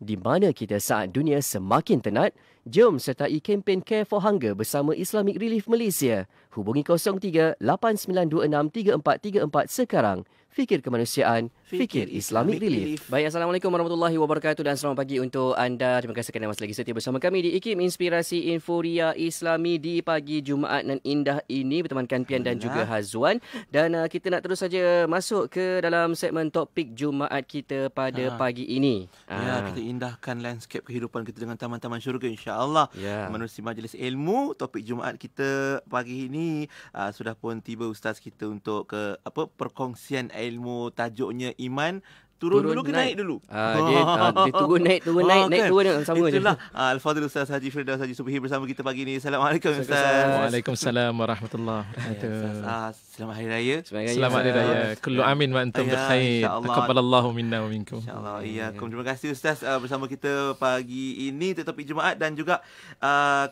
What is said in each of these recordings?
Di mana kita saat dunia semakin tenat, jom sertai kempen Care for Hunger bersama Islamic Relief Malaysia. Hubungi 03 8926 3434 sekarang. Fikir kemanusiaan, fikir Islamic Relief. Baik, Assalamualaikum warahmatullahi wabarakatuh dan selamat pagi untuk anda. Terima kasih kerana masih lagi setia bersama kami di IKIM Inspirasi Inforia Islami di pagi Jumaat nan indah ini bertemankan Pian dan juga Hazwan. Dan kita nak terus saja masuk ke dalam segmen topik Jumaat kita pada pagi ini. Ya, kita indahkan landscape kehidupan kita dengan taman-taman syurga, insya-Allah. Menerusi majlis ilmu, topik Jumaat kita pagi ini sudah pun tiba ustaz kita untuk perkongsian ilmu, tajuknya iman. Turun dulu ke naik dulu? Dia turun naik, naik turun sama je. Itulah Al-Fadhil Ustaz Haji Firdaus Haji Subhi bersama kita pagi ini. Assalamualaikum Ustaz. Waalaikumsalam warahmatullahi wabarakatuh. Selamat Hari Raya. Selamat Hari Raya. Kullu amin wa antum bikhair. Taqabbalallahu minna wa minkum. InsyaAllah. Terima kasih Ustaz bersama kita pagi ini untuk topik Jumaat dan juga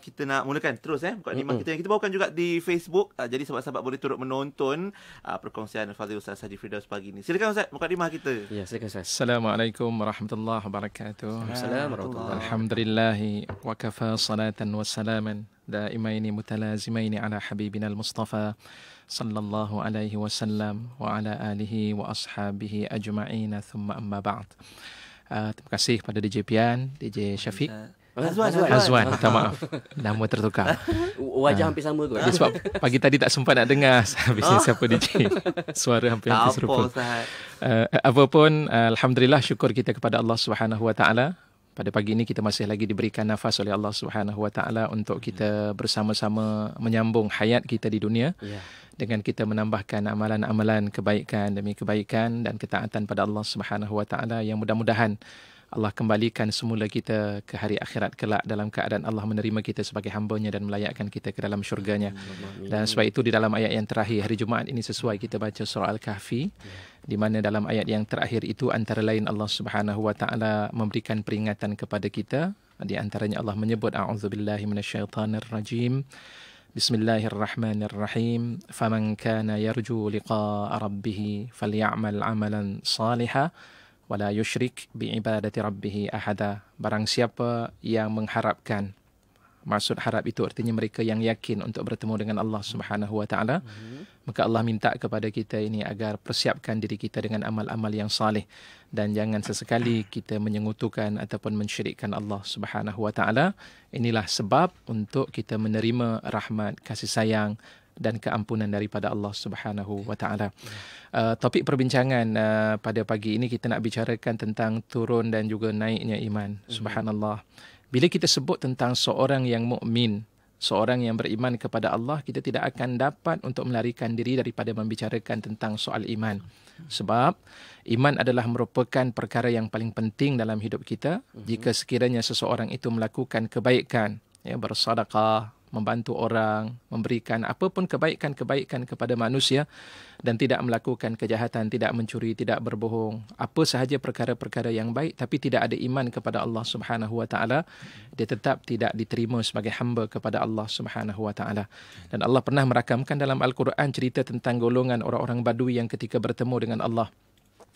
kita nak mulakan terus mukadimah kita yang kita bawakan juga di Facebook. Jadi sahabat-sahabat boleh turut menonton perkongsian Al-Fadhil Ustaz Haji Firdaus pagi ini. Silakan Ustaz mukadimah kita. Ya, Assalamualaikum warahmatullahi wabarakatuh. Alhamdulillahi wa kafa salatan wa salaman daimaini mutalazimaini ala habibina al-Mustafa sallallahu alaihi wasallam wa ala alihi wa ashabihi ajma'in thumma amma ba'd. Terima kasih kepada DJ Pian, DJ Syafiq. Hazwan, minta maaf. Nama tertukar. Wajah hampir sama kot. Sebab pagi tadi tak sempat nak dengar habisnya siapa DJ. Suara hampir-hampir serupa. Apapun, alhamdulillah, syukur kita kepada Allah Subhanahu Wa Taala. Pada pagi ini kita masih lagi diberikan nafas oleh Allah Subhanahu Wa Taala untuk kita bersama-sama menyambung hayat kita di dunia. Dengan kita menambahkan amalan-amalan kebaikan demi kebaikan dan ketaatan pada Allah Subhanahu Wa Taala yang mudah-mudahan Allah kembalikan semula kita ke hari akhirat kelak dalam keadaan Allah menerima kita sebagai hamba-Nya dan melayakkan kita ke dalam syurga-Nya. Dan sebab itu di dalam ayat yang terakhir hari Jumaat ini sesuai kita baca surah Al-Kahfi, di mana dalam ayat yang terakhir itu antara lain Allah Subhanahu Wa Taala memberikan peringatan kepada kita. Di antaranya Allah menyebut a'udzubillahi minasyaitonir rajim. Bismillahirrahmanirrahim. Faman kana yarju liqa'a rabbih falya'mal 'amalan salihan wala yusyrik bi'ibadati rabbih ahada. Barang siapa yang mengharapkan, maksud harap itu artinya mereka yang yakin untuk bertemu dengan Allah Subhanahu Wa Taala, maka Allah minta kepada kita ini agar persiapkan diri kita dengan amal-amal yang saleh dan jangan sesekali kita menyengutukan ataupun mensyirikkan Allah Subhanahu Wa Taala. Inilah sebab untuk kita menerima rahmat, kasih sayang dan keampunan daripada Allah Subhanahu Wa Taala. Topik perbincangan pada pagi ini kita nak bicarakan tentang turun dan juga naiknya iman. Subhanallah. Bila kita sebut tentang seorang yang mukmin, seorang yang beriman kepada Allah, kita tidak akan dapat untuk melarikan diri daripada membicarakan tentang soal iman. Sebab iman adalah merupakan perkara yang paling penting dalam hidup kita. Jika sekiranya seseorang itu melakukan kebaikan, bersedekah, membantu orang, memberikan apapun kebaikan-kebaikan kepada manusia dan tidak melakukan kejahatan, tidak mencuri, tidak berbohong, apa sahaja perkara-perkara yang baik tapi tidak ada iman kepada Allah Subhanahu Wa Taala, dia tetap tidak diterima sebagai hamba kepada Allah Subhanahu Wa Taala. Dan Allah pernah merakamkan dalam Al-Quran cerita tentang golongan orang-orang Badui yang ketika bertemu dengan Allah,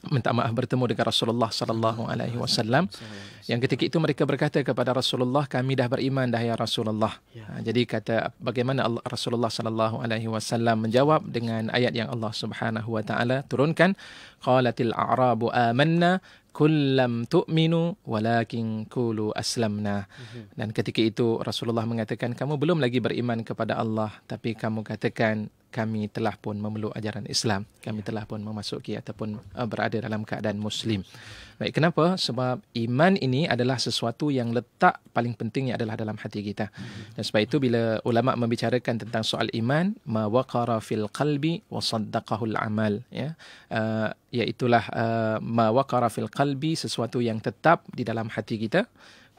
bertemu dengan Rasulullah sallallahu alaihi wasallam, yang ketika itu mereka berkata kepada Rasulullah, kami dah beriman dah ya Rasulullah. Jadi kata bagaimana Rasulullah sallallahu alaihi wasallam menjawab dengan ayat yang Allah Subhanahu Wa Taala turunkan, qalatil a'rabu amanna kul lam tu'minu walakin qulu aslamna. Dan ketika itu Rasulullah mengatakan, kamu belum lagi beriman kepada Allah, tapi kamu katakan kami telah pun memeluk ajaran Islam, kami telah pun memasuki ataupun berada dalam keadaan Muslim. Baik, kenapa? Sebab iman ini adalah sesuatu yang letak paling pentingnya adalah dalam hati kita. Dan sebab itu bila ulama membicarakan tentang soal iman, ma waqara fil qalbi wa saddaqahul amal, iaitulah ma waqara fil qalbi, sesuatu yang tetap di dalam hati kita,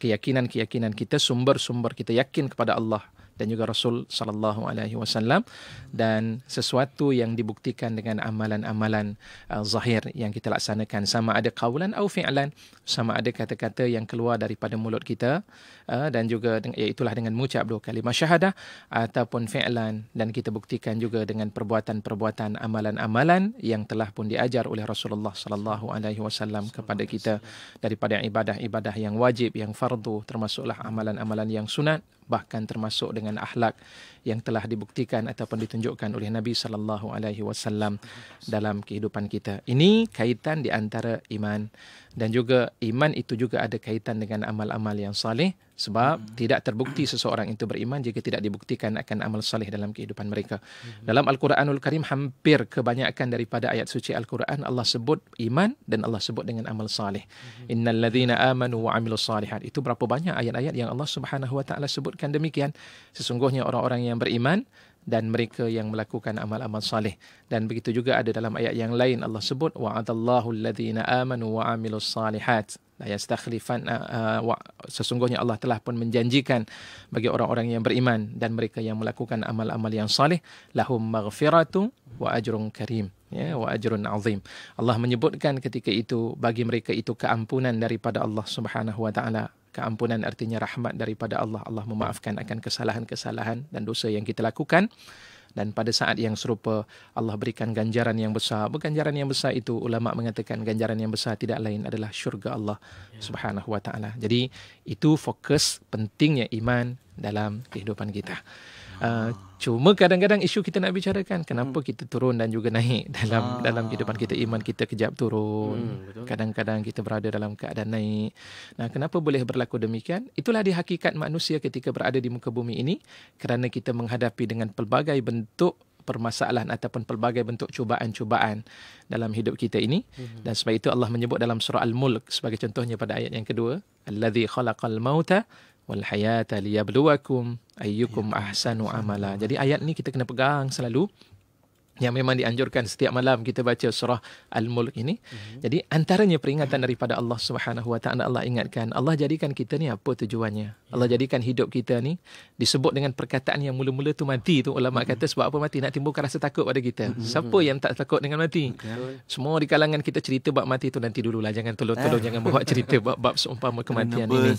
keyakinan-keyakinan kita, sumber-sumber kita yakin kepada Allah dan juga Rasul sallallahu alaihi wasallam, dan sesuatu yang dibuktikan dengan amalan-amalan zahir yang kita laksanakan, sama ada qaulan atau fi'lan, sama ada kata-kata yang keluar daripada mulut kita dan juga iaitulah dengan mengucap 2 kalimah syahadah ataupun fi'lan, dan kita buktikan juga dengan perbuatan-perbuatan amalan-amalan yang telah pun diajar oleh Rasulullah sallallahu alaihi wasallam kepada kita daripada ibadah-ibadah yang wajib, yang fardu, termasuklah amalan-amalan yang sunat, bahkan termasuk dengan akhlak yang telah dibuktikan ataupun ditunjukkan oleh Nabi sallallahu alaihi wasallam dalam kehidupan kita. Ini kaitan di antara iman, dan juga iman itu juga ada kaitan dengan amal-amal yang saleh, sebab tidak terbukti seseorang itu beriman jika tidak dibuktikan akan amal saleh dalam kehidupan mereka. Dalam Al-Quranul Karim, hampir kebanyakan daripada ayat suci Al-Quran Allah sebut iman dan Allah sebut dengan amal saleh. Innal ladzina amanu wa amilus salihat. Itu berapa banyak ayat-ayat yang Allah Subhanahu wa taala sebutkan demikian. Sesungguhnya orang-orang yang beriman dan mereka yang melakukan amal-amal saleh. Dan begitu juga ada dalam ayat yang lain Allah sebut wa'adallahu alladhina amanu wa amilus salihat la yastakhlifan, sesungguhnya Allah telah pun menjanjikan bagi orang-orang yang beriman dan mereka yang melakukan amal-amal yang saleh, lahum maghfiratu wa ajrun karim, ya, wa ajrun azim. Allah menyebutkan ketika itu bagi mereka itu keampunan daripada Allah Subhanahu wa taala. Keampunan artinya rahmat daripada Allah. Allah memaafkan akan kesalahan-kesalahan dan dosa yang kita lakukan. Dan pada saat yang serupa Allah berikan ganjaran yang besar. Ganjaran yang besar itu ulama mengatakan ganjaran yang besar tidak lain adalah syurga Allah Subhanahu wa taala. Jadi itu fokus pentingnya iman dalam kehidupan kita. Cuma kadang-kadang isu kita nak bicarakan kenapa kita turun dan juga naik dalam kehidupan kita. Iman kita kejap turun, kadang-kadang kita berada dalam keadaan naik. Nah, kenapa boleh berlaku demikian? Itulah dia hakikat manusia ketika berada di muka bumi ini, kerana kita menghadapi dengan pelbagai bentuk permasalahan ataupun pelbagai bentuk cubaan-cubaan dalam hidup kita ini. Dan sebab itu Allah menyebut dalam surah Al-Mulk sebagai contohnya pada ayat yang kedua, allazi khalaqal mauta wal hayata liyabluwakum ayyukum ahsanu amala. Jadi ayat ni kita kena pegang selalu, yang memang dianjurkan setiap malam kita baca surah Al-Mulk ini. Jadi antaranya peringatan daripada Allah Subhanahu wa taala. Allah ingatkan, Allah jadikan kita ni apa tujuannya? Allah jadikan hidup kita ni disebut dengan perkataan yang mula-mula tu mati tu. Ulama kata sebab apa mati? Nak timbulkan rasa takut pada kita. Siapa yang tak takut dengan mati? Semua di kalangan kita cerita bab mati tu nanti dululah. Jangan tolong jangan bawa cerita bab seumpama kematian ini.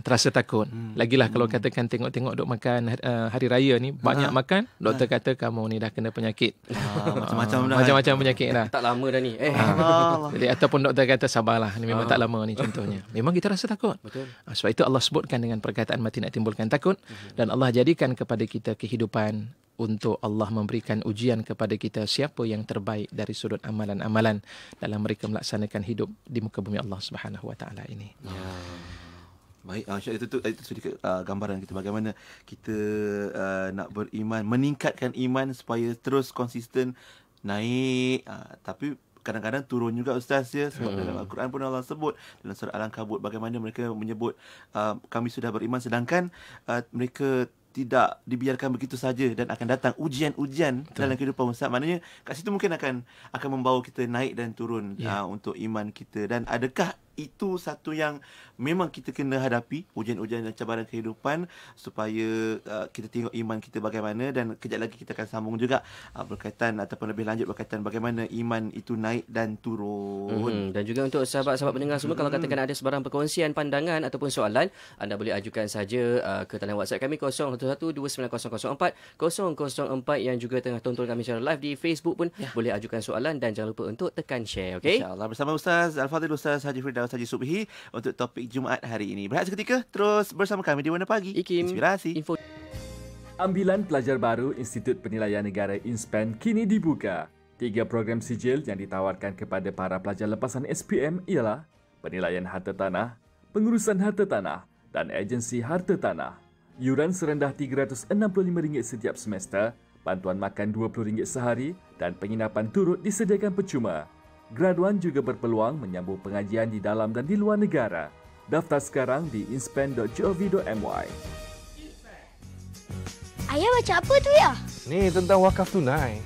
Terasa takut. Lagilah kalau katakan tengok-tengok duk makan hari raya ni banyak makan, doktor kata kamu ni dah kena penyakit. Macam-macam penyakit dah. Tak lama dah ni. Jadi ataupun doktor kata sabarlah, ni memang tak lama ni contohnya. Memang kita rasa takut. Betul. Sebab itu Allah sebutkan dengan perkataan mati nak timbulkan takut, dan Allah jadikan kepada kita kehidupan untuk Allah memberikan ujian kepada kita siapa yang terbaik dari sudut amalan-amalan dalam mereka melaksanakan hidup di muka bumi Allah Subhanahu wa taala ini. Baik, itu sedikit gambaran kita bagaimana kita nak beriman, meningkatkan iman supaya terus konsisten naik, tapi kadang-kadang turun juga Ustaz, ya, sebab dalam Al-Quran pun Allah sebut dalam surah Al-Ankabut bagaimana mereka menyebut kami sudah beriman, sedangkan mereka tidak dibiarkan begitu saja dan akan datang ujian-ujian dalam kehidupan Ustaz. Maknanya kat situ mungkin akan membawa kita naik dan turun untuk iman kita. Dan adakah itu satu yang memang kita kena hadapi, ujian-ujian dan cabaran kehidupan, supaya kita tengok iman kita bagaimana. Dan kejap lagi kita akan sambung juga berkaitan ataupun lebih lanjut berkaitan bagaimana iman itu naik dan turun. Dan juga untuk sahabat-sahabat pendengar semua, kalau katakan ada sebarang perkongsian pandangan ataupun soalan, anda boleh ajukan saja ke talian WhatsApp kami 01129004 yang juga tengah tonton kami secara live di Facebook pun boleh ajukan soalan, dan jangan lupa untuk tekan share. Okay? InsyaAllah bersama Ustaz Al-Fadhil, Ustaz Haji Firdaus Haji Subhi untuk topik Jumaat hari ini. Berehat seketika, terus bersama kami di Warna Pagi. Inspirasi. Ambilan pelajar baru Institut Penilaian Negara INSPEN kini dibuka. 3 program sijil yang ditawarkan kepada para pelajar lepasan SPM ialah penilaian harta tanah, pengurusan harta tanah dan agensi harta tanah. Yuran serendah RM365 setiap semester, bantuan makan RM20 sehari dan penginapan turut disediakan percuma. Graduan juga berpeluang menyambung pengajian di dalam dan di luar negara. Daftar sekarang di inspen.gov.my. Ayah baca apa tu ya? Ni tentang wakaf tunai.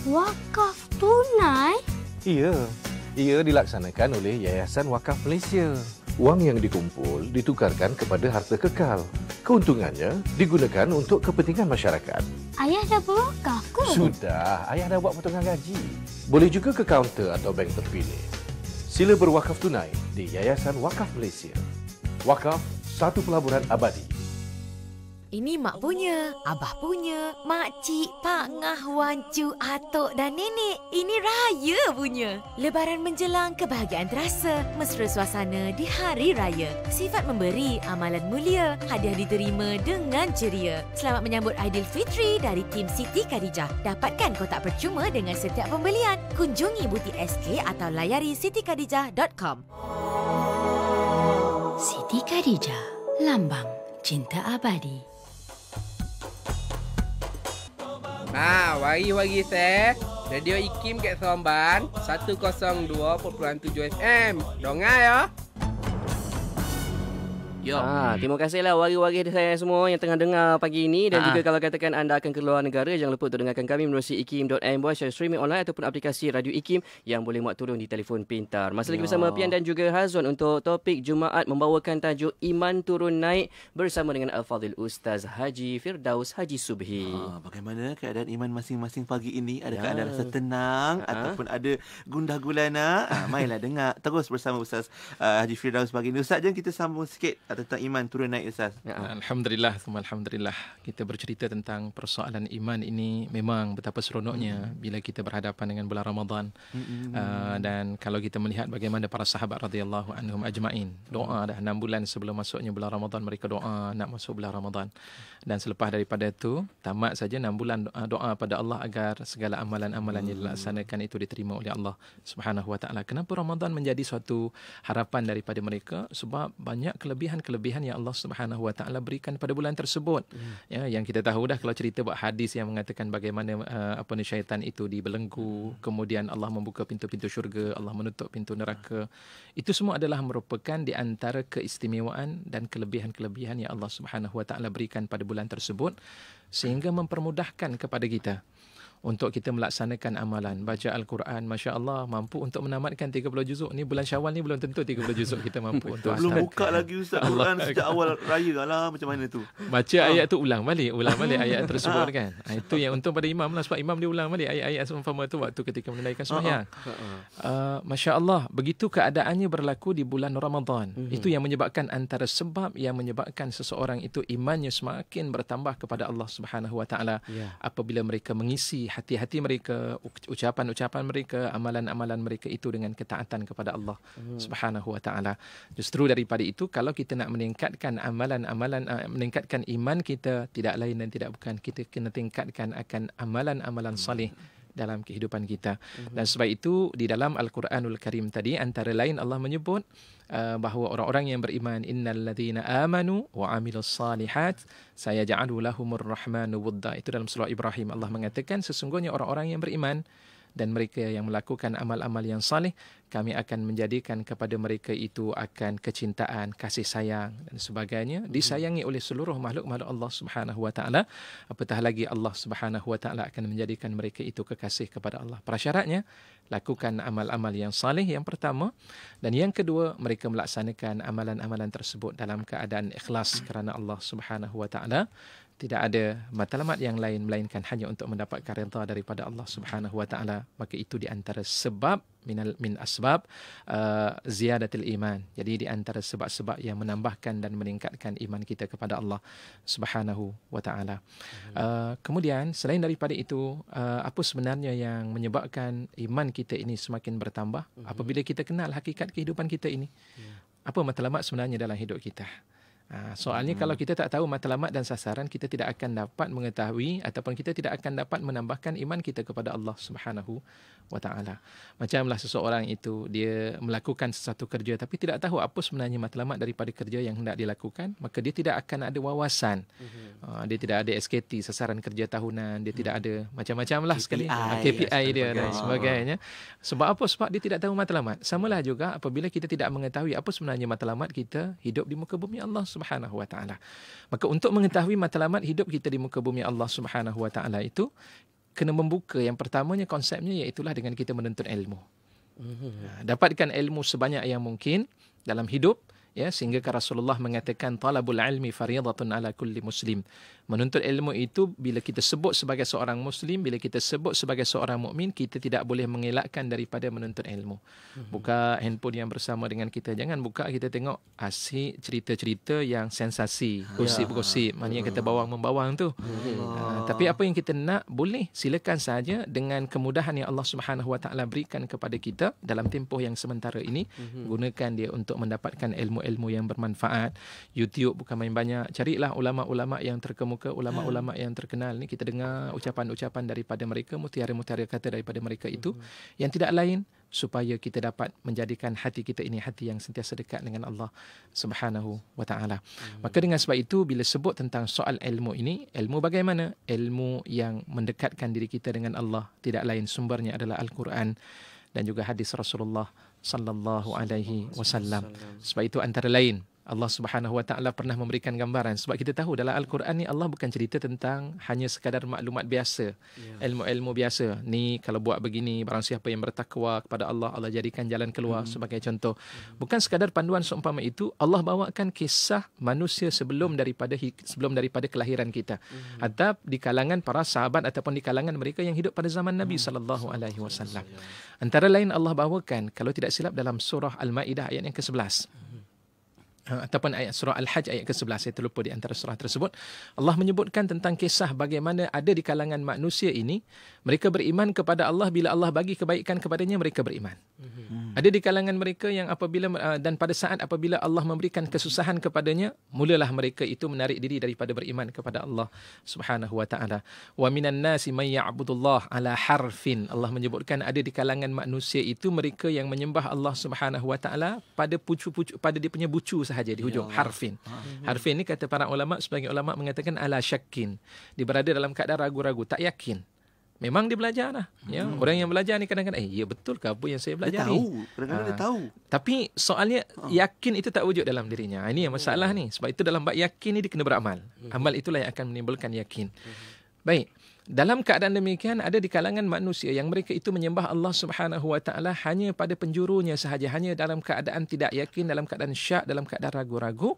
Wakaf tunai? Ia dilaksanakan oleh Yayasan Wakaf Malaysia. Wang yang dikumpul ditukarkan kepada harta kekal. Keuntungannya digunakan untuk kepentingan masyarakat. Ayah dah berwakaf ke? Sudah, ayah dah buat potongan gaji. Boleh juga ke kaunter atau bank terpilih. Sila berwakaf tunai di Yayasan Wakaf Malaysia. Wakaf, satu pelaburan abadi. Ini mak punya, abah punya, makcik, pak ngah, wancu, atuk dan nenek. Ini raya punya. Lebaran menjelang, kebahagiaan terasa. Mesra suasana di hari raya. Sifat memberi, amalan mulia. Hadiah diterima dengan ceria. Selamat menyambut Aidilfitri dari tim Siti Khadijah. Dapatkan kotak percuma dengan setiap pembelian. Kunjungi butik SK atau layari sitikadijah.com. Siti Khadijah, lambang cinta abadi. Wari-wari saya Radio IKIM kat Seremban 102.7 FM. Dongai ya. Terima kasihlah wari-wari saya semua yang tengah dengar pagi ini. Dan juga kalau katakan anda akan keluar negara, jangan lupa untuk dengarkan kami melalui ikim.my secara streaming online ataupun aplikasi Radio IKIM yang boleh muat turun di telefon pintar. Masih lagi bersama Pian dan juga Hazwan untuk topik Jumaat membawakan tajuk Iman Turun Naik bersama dengan Al-Fadhil Ustaz Haji Firdaus Haji Subhi. Bagaimana keadaan iman masing-masing pagi ini? Adakah anda rasa tenang ataupun ada gundah gulana? Mainlah dengar terus bersama Ustaz Haji Firdaus pagi ini. Ustaz, jom kita sambung sikit tentang iman turun naik, Ustaz. Alhamdulillah, alhamdulillah. Kita bercerita tentang persoalan iman ini. Memang betapa seronoknya bila kita berhadapan dengan bulan Ramadan. Dan kalau kita melihat bagaimana para sahabat radhiyallahu anhum ajma'in, doa dah 6 bulan sebelum masuknya bulan Ramadan, mereka doa nak masuk bulan Ramadan. Dan selepas daripada itu, tamat saja 6 bulan doa pada Allah agar segala amalan-amalan yang dilaksanakan itu diterima oleh Allah Subhanahu wa taala. Kenapa Ramadan menjadi suatu harapan daripada mereka? Sebab banyak kelebihan yang Allah Subhanahu wa taala berikan pada bulan tersebut. Ya, yang kita tahu dah kalau cerita buat hadis yang mengatakan bagaimana syaitan itu dibelenggu, kemudian Allah membuka pintu-pintu syurga, Allah menutup pintu neraka. Itu semua adalah merupakan di antara keistimewaan dan kelebihan-kelebihan yang Allah Subhanahu wa taala berikan pada bulan tersebut sehingga mempermudahkan kepada kita untuk kita melaksanakan amalan. Baca Al-Quran, Masya Allah, mampu untuk menamatkan 30 juzuk. Ni bulan Syawal ni belum tentu 30 juzuk kita mampu untuk belum buka lagi Ustaz Quran sejak awal raya. Alah, macam mana tu? Baca ayat tu ulang balik ayat tersebut kan. Itu yang untung pada imam lah, sebab imam dia ulang balik ayat-ayat seumpama tu waktu ketika menunaikan sembahyang. Masya Allah, begitu keadaannya berlaku di bulan Ramadan. Itu yang menyebabkan antara sebab yang menyebabkan seseorang itu imannya semakin bertambah kepada Allah Subhanahu wa taala apabila mereka mengisi hati-hati mereka, ucapan-ucapan mereka, amalan-amalan mereka itu dengan ketaatan kepada Allah Subhanahu wa taala. Justru daripada itu, kalau kita nak meningkatkan amalan-amalan, meningkatkan iman kita, tidak lain dan tidak bukan kita kena tingkatkan akan amalan-amalan salih dalam kehidupan kita. Dan sebab itu di dalam Al-Quranul Karim tadi antara lain Allah menyebut bahawa orang-orang yang beriman, innal ladzina amanu wa amilus salihat sayaj'alu lahumur rahmanu wudda. Itu dalam surah Ibrahim Allah mengatakan sesungguhnya orang-orang yang beriman dan mereka yang melakukan amal-amal yang salih, kami akan menjadikan kepada mereka itu akan kecintaan, kasih sayang dan sebagainya, disayangi oleh seluruh makhluk-makhluk Allah Subhanahu wa taala. Apatah lagi Allah Subhanahu wa taala akan menjadikan mereka itu kekasih kepada Allah. Prasyaratnya, lakukan amal-amal yang salih yang pertama, dan yang kedua, mereka melaksanakan amalan-amalan tersebut dalam keadaan ikhlas kerana Allah Subhanahu wa taala. Tidak ada matlamat yang lain melainkan hanya untuk mendapatkan redha daripada Allah Subhanahu wa taala. Maka itu di antara sebab min asbab ziyadatul iman. Jadi di antara sebab-sebab yang menambahkan dan meningkatkan iman kita kepada Allah Subhanahu wa taala. Kemudian selain daripada itu, apa sebenarnya yang menyebabkan iman kita ini semakin bertambah? Apabila kita kenal hakikat kehidupan kita ini. Apa matlamat sebenarnya dalam hidup kita? Soalnya kalau kita tak tahu matlamat dan sasaran, kita tidak akan dapat mengetahui ataupun kita tidak akan dapat menambahkan iman kita kepada Allah Subhanahu wa taala. Macamlah seseorang itu dia melakukan sesuatu kerja tapi tidak tahu apa sebenarnya matlamat daripada kerja yang hendak dilakukan, maka dia tidak akan ada wawasan. Dia tidak ada SKT, sasaran kerja tahunan, dia tidak ada macam-macamlah sekali KPI dia dan sebagainya. Sebab apa? Sebab dia tidak tahu matlamat. Samalah juga apabila kita tidak mengetahui apa sebenarnya matlamat kita hidup di muka bumi Allah Subhanahu wa taala. Maka untuk mengetahui matlamat hidup kita di muka bumi Allah Subhanahu wa taala itu kena membuka, yang pertamanya konsepnya iaitulah dengan kita menuntut ilmu. Dapatkan ilmu sebanyak yang mungkin dalam hidup. Ya, sehingga Rasulullah mengatakan talabul ilmi fariidatun ala kulli muslim. Menuntut ilmu itu bila kita sebut sebagai seorang muslim, bila kita sebut sebagai seorang mukmin, kita tidak boleh mengelakkan daripada menuntut ilmu. Buka handphone yang bersama dengan kita, jangan buka kita tengok asyik cerita-cerita yang sensasi, gosip-gosip, mana yang kata bawang-membawang tu. Tapi apa yang kita nak, boleh silakan saja dengan kemudahan yang Allah Subhanahu Wa Taala berikan kepada kita dalam tempoh yang sementara ini, gunakan dia untuk mendapatkan ilmu yang bermanfaat. YouTube bukan main banyak. Carilah ulama-ulama yang terkemuka, ulama-ulama yang terkenal ni, kita dengar ucapan-ucapan daripada mereka, mutiara-mutiara kata daripada mereka itu, yang tidak lain supaya kita dapat menjadikan hati kita ini hati yang sentiasa dekat dengan Allah Subhanahu wa taala. Maka dengan sebab itu, bila sebut tentang soal ilmu ini, ilmu bagaimana? Ilmu yang mendekatkan diri kita dengan Allah, tidak lain sumbernya adalah Al-Quran dan juga hadis Rasulullah sallallahu alaihi wasallam. Sebab itu antara lain Allah Subhanahu Wa Taala pernah memberikan gambaran, sebab kita tahu dalam Al-Quran ni Allah bukan cerita tentang hanya sekadar maklumat biasa, ilmu-ilmu biasa. Ni kalau buat begini, barang siapa yang bertakwa kepada Allah, Allah jadikan jalan keluar sebagai contoh. Bukan sekadar panduan seumpama itu, Allah bawakan kisah manusia sebelum daripada kelahiran kita. Atau di kalangan para sahabat ataupun di kalangan mereka yang hidup pada zaman Nabi sallallahu alaihi wasallam. Antara lain Allah bawakan, kalau tidak silap dalam surah Al-Maidah ayat yang ke-11. Ataupun ayat surah Al-Hajj ayat ke-11, saya terlupa di antara surah tersebut, Allah menyebutkan tentang kisah bagaimana ada di kalangan manusia ini, mereka beriman kepada Allah, bila Allah bagi kebaikan kepadanya, mereka beriman. Ada di kalangan mereka yang dan pada saat apabila Allah memberikan kesusahan kepadanya, mulalah mereka itu menarik diri daripada beriman kepada Allah Subhanahu wa taala. Wa minan nasi may ya'budullah ala harfin. Allah menyebutkan ada di kalangan manusia itu mereka yang menyembah Allah Subhanahu wa taala pada pada dia punya bucu sahaja di hujung, harfin. Harfin ni kata para ulama, sebagai ulama mengatakan ala syakkin. Dia berada dalam keadaan ragu-ragu, tak yakin. Memang dia belajar lah. Ya. Orang yang belajar ni kadang-kadang, ya betul ke apa yang saya belajar dia ni? Tahu. Kadang-kadang dia tahu. Tapi soalnya yakin itu tak wujud dalam dirinya. Ini yang masalah ni. Sebab itu dalam bab yakin ni dia kena beramal. Amal itulah yang akan menimbulkan yakin. Baik. Dalam keadaan demikian, ada di kalangan manusia yang mereka itu menyembah Allah Subhanahu Wa Taala hanya pada penjurunya sahaja, hanya dalam keadaan tidak yakin, dalam keadaan syak, dalam keadaan ragu-ragu.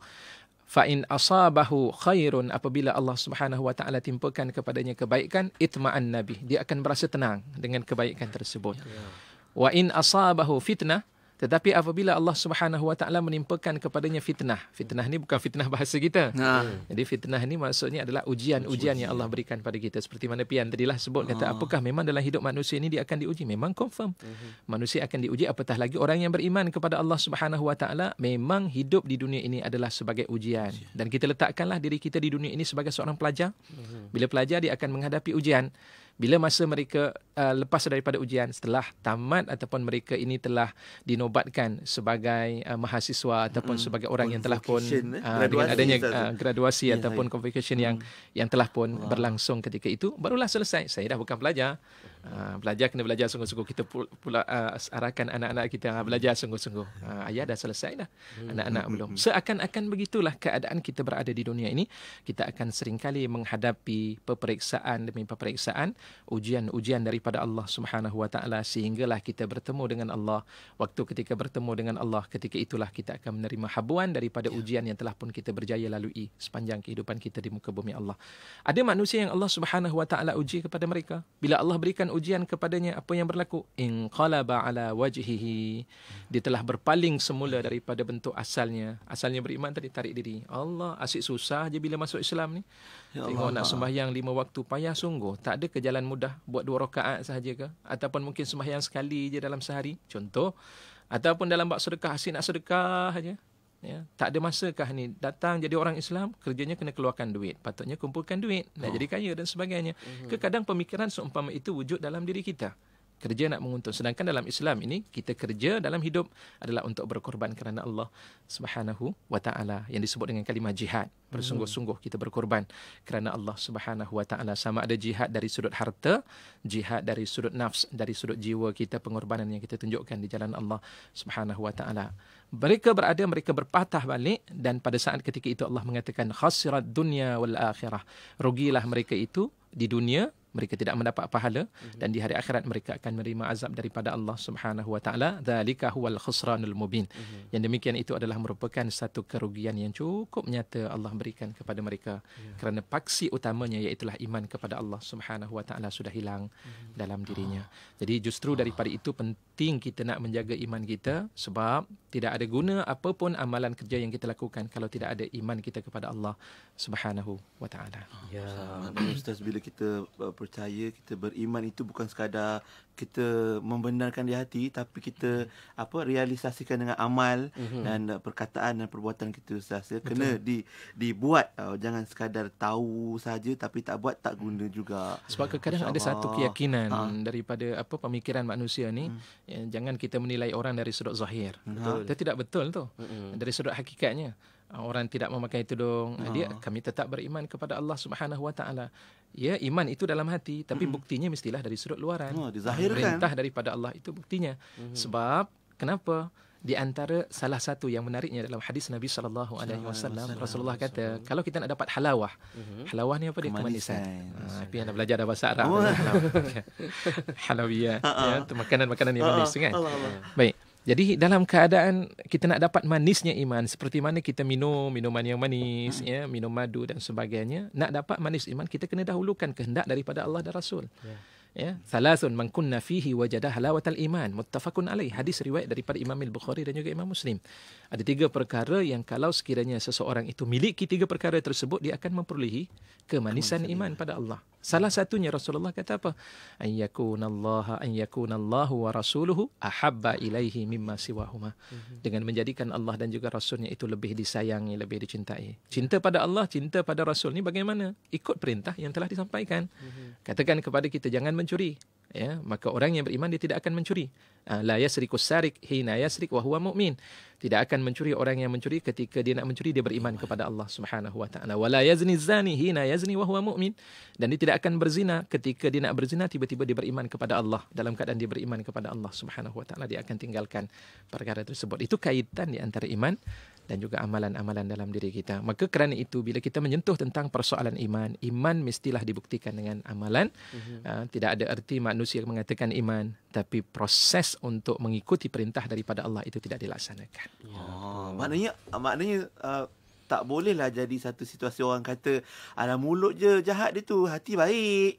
Fa in asabahu khairun, apabila Allah Subhanahu Wa Taala timpakan kepadanya kebaikan, itma'an nabi, dia akan berasa tenang dengan kebaikan tersebut. Wa in asabahu fitnah, tetapi apabila Allah Subhanahu Wa Taala menimpakan kepadanya fitnah. Fitnah ni bukan fitnah bahasa kita. Jadi fitnah ni maksudnya adalah ujian-ujian yang Allah berikan pada kita. Seperti mana Pian tadilah sebut, kata apakah memang dalam hidup manusia ini dia akan diuji? Memang confirm. Manusia akan diuji, apatah lagi orang yang beriman kepada Allah Subhanahu Wa Taala. Memang hidup di dunia ini adalah sebagai ujian. Dan kita letakkanlah diri kita di dunia ini sebagai seorang pelajar. Bila pelajar, dia akan menghadapi ujian. Bila masa mereka lepas daripada ujian, setelah tamat ataupun mereka ini telah dinobatkan sebagai mahasiswa ataupun sebagai orang yang telah pun dengan adanya graduasi ataupun convocation yang telah pun berlangsung ketika itu, barulah selesai. Saya dah bukan pelajar. Belajar kena belajar sungguh-sungguh. Kita pula arahkan anak-anak kita belajar sungguh-sungguh. Ayah dah selesai dah, anak-anak belum. Seakan-akan begitulah keadaan kita berada di dunia ini. Kita akan seringkali menghadapi peperiksaan demi peperiksaan, ujian-ujian daripada Allah Subhanahu Wa Taala, sehinggalah kita bertemu dengan Allah. Waktu ketika bertemu dengan Allah, ketika itulah kita akan menerima habuan daripada ujian yang telah pun kita berjaya lalui sepanjang kehidupan kita di muka bumi Allah. Ada manusia yang Allah Subhanahu Wa Taala uji kepada mereka. Bila Allah berikan ujian kepadanya, apa yang berlaku? Inqalaba ala wajhihi. Dia telah berpaling semula daripada bentuk asalnya. Asalnya beriman tadi, tarik diri. Allah, asyik susah je bila masuk Islam ni. Tengok nak sembahyang 5 waktu, payah sungguh. Tak ada ke jalan mudah, buat 2 rakaat sahaja ke? Ataupun mungkin sembahyang sekali je dalam sehari, contoh. Ataupun dalam bab sedekah, asyik nak sedekah saja. Ya, tak ada masakah ni datang jadi orang Islam, kerjanya kena keluarkan duit, patutnya kumpulkan duit, nak jadi kaya dan sebagainya. Kadang pemikiran seumpama itu wujud dalam diri kita. Kerja nak menguntung. Sedangkan dalam Islam ini, kita kerja dalam hidup adalah untuk berkorban kerana Allah Subhanahu Wa Taala, yang disebut dengan kalimah jihad. Bersungguh-sungguh kita berkorban kerana Allah Subhanahu Wa Taala. Sama ada jihad dari sudut harta, jihad dari sudut nafs, dari sudut jiwa kita, pengorbanan yang kita tunjukkan di jalan Allah Subhanahu Wa Taala. Mereka berpatah balik, dan pada saat ketika itu Allah mengatakan khasirat dunya wal akhirah. Rugilah mereka itu di dunia mereka tidak mendapat pahala dan di hari akhirat mereka akan menerima azab daripada Allah Subhanahu wa taala. Dzalika huwal khusranul mubin. Yang demikian itu adalah merupakan satu kerugian yang cukup nyata Allah berikan kepada mereka kerana paksi utamanya iaitu iman kepada Allah Subhanahu wa taala sudah hilang dalam dirinya. Jadi justru daripada itu penting kita nak menjaga iman kita, sebab tidak ada guna apapun amalan kerja yang kita lakukan kalau tidak ada iman kita kepada Allah Subhanahu wa taala. Ya, Ustaz, bila kita percaya, kita beriman, itu bukan sekadar kita membenarkan di hati, tapi kita realisasikan dengan amal dan perkataan dan perbuatan kita, Ustaz. Kena dibuat, jangan sekadar tahu saja tapi tak buat, tak guna juga. Sebab kadang ada satu keyakinan daripada pemikiran manusia ni, jangan kita menilai orang dari sudut zahir. Itu tidak betul tu. Dari sudut hakikatnya, orang tidak memakai tudung, kami tetap beriman kepada Allah Subhanahu wa taala. Ya, iman itu dalam hati, tapi buktinya mestilah dari sudut luaran. Dizahirkan. Perintah daripada Allah itu buktinya. Sebab kenapa? Di antara salah satu yang menariknya dalam hadis Nabi sallallahu alaihi wasallam, Rasulullah kata, kalau kita nak dapat halawah. Halawah ni apa dia? Kemanisan. Tapi yang nak belajar dah bahasa Arab. Halawiyah, ya, makanan-makanan yang manis kan. Baik. Jadi dalam keadaan kita nak dapat manisnya iman, seperti mana kita minum minuman yang manis, ya, minum madu dan sebagainya, nak dapat manis iman kita kena dahulukan kehendak daripada Allah dan Rasul. Ya, salasun man kunna fihi wajada halawatal iman, muttafaqun alaih. Hadis riwayat daripada Imam Al-Bukhari dan juga Imam Muslim. Ada 3 perkara yang kalau sekiranya seseorang itu miliki 3 perkara tersebut, dia akan memperolehi kemanisan iman pada Allah. Salah satunya Rasulullah kata apa? An yakunallahu wa rasuluhu ahabba ilaihi mimma siwahuma. Dengan menjadikan Allah dan juga Rasulnya itu lebih disayangi, lebih dicintai. Cinta pada Allah, cinta pada Rasul ni bagaimana? Ikut perintah yang telah disampaikan. Katakan kepada kita jangan mencuri, ya, maka orang yang beriman dia tidak akan mencuri. La yasrikus sarik hina yasrik wa huwa mu'min. Tidak akan mencuri orang yang mencuri ketika dia nak mencuri, dia beriman kepada Allah Subhanahu wa taala. Wala yazni zani hina yazni wa huwa mu'min. Dan dia tidak akan berzina ketika dia nak berzina tiba-tiba dia beriman kepada Allah. Dalam keadaan dia beriman kepada Allah Subhanahu wa taala, dia akan tinggalkan perkara tersebut. Itu kaitan di antara iman dan juga amalan-amalan dalam diri kita. Maka kerana itu bila kita menyentuh tentang persoalan iman, iman mestilah dibuktikan dengan amalan. Tidak ada erti manusia mengatakan iman tapi proses untuk mengikuti perintah daripada Allah itu tidak dilaksanakan. Maknanya tak bolehlah jadi satu situasi orang kata ala mulut je jahat dia tu, hati baik.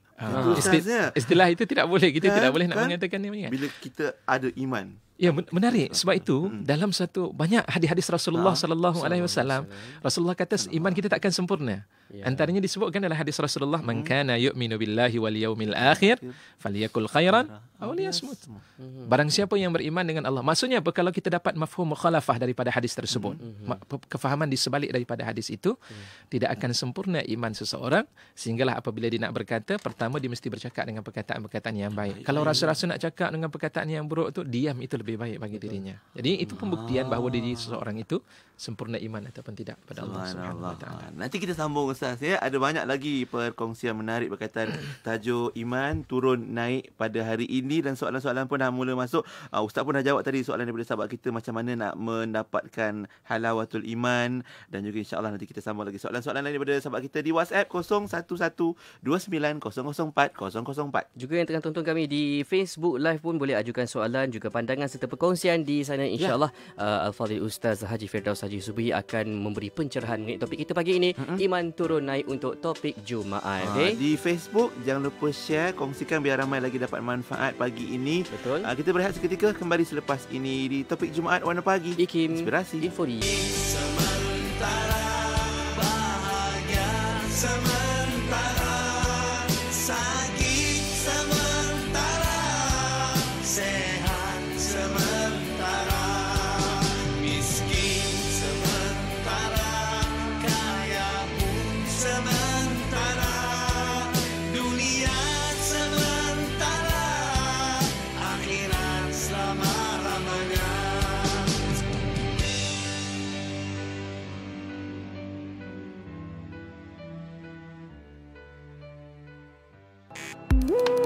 Istilah itu tidak boleh. Kita tidak boleh nak mengatakan ni. Bila kita ada iman. Ya, menarik. Sebab itu dalam banyak hadis-hadis Rasulullah sallallahu alaihi wasallam, Rasulullah kata iman kita takkan sempurna. Antaranya disebutkan dalam hadis Rasulullah, man kana yu'minu billahi wal yawmil akhir falyakul khairan aw liyasmut. Barang siapa yang beriman dengan Allah. Maksudnya apa? Kalau kita dapat mafhum mukhalafah daripada hadis tersebut, kefahaman di sebalik daripada hadis itu, tidak akan sempurna iman seseorang, sehinggalah apabila dia nak berkata, pertama dia mesti bercakap dengan perkataan-perkataan yang baik. Kalau rasa-rasa nak cakap dengan perkataan yang buruk tu, diam itu lebih baik bagi dirinya. Jadi itu pembuktian bahawa diri seseorang itu sempurna iman ataupun tidak pada Allah Subhanahu wa taala. Nanti kita sambung Ustaz, ya. Ada banyak lagi perkongsian menarik berkaitan tajuk iman turun naik pada hari ini, dan soalan-soalan pun dah mula masuk. Ustaz pun dah jawab tadi soalan daripada sahabat kita, macam mana nak mendapatkan halawatul iman, dan juga insya-Allah nanti kita sambung lagi soalan-soalan lain daripada sahabat kita di WhatsApp 01129004. Juga yang tengah tonton kami di Facebook Live pun boleh ajukan soalan juga pandangan serta perkongsian di sana, insya-Allah. Al-Fadhil Ustaz Haji Firdaus Haji Subuhi akan memberi pencerahan mengenai topik kita pagi ini, iman turun naik untuk topik Jumaat. Di Facebook jangan lupa share, kongsikan biar ramai lagi dapat manfaat pagi ini. Betul. Kita berehat seketika, kembali selepas ini di topik Jumaat Warna Pagi. IKIM Inspirasi Infori. Sementara bahagia, sementara sakit, sementara sehat, sementara miskin, sementara kaya pun sementara, dunia sementara, akhirat selama-lamanya.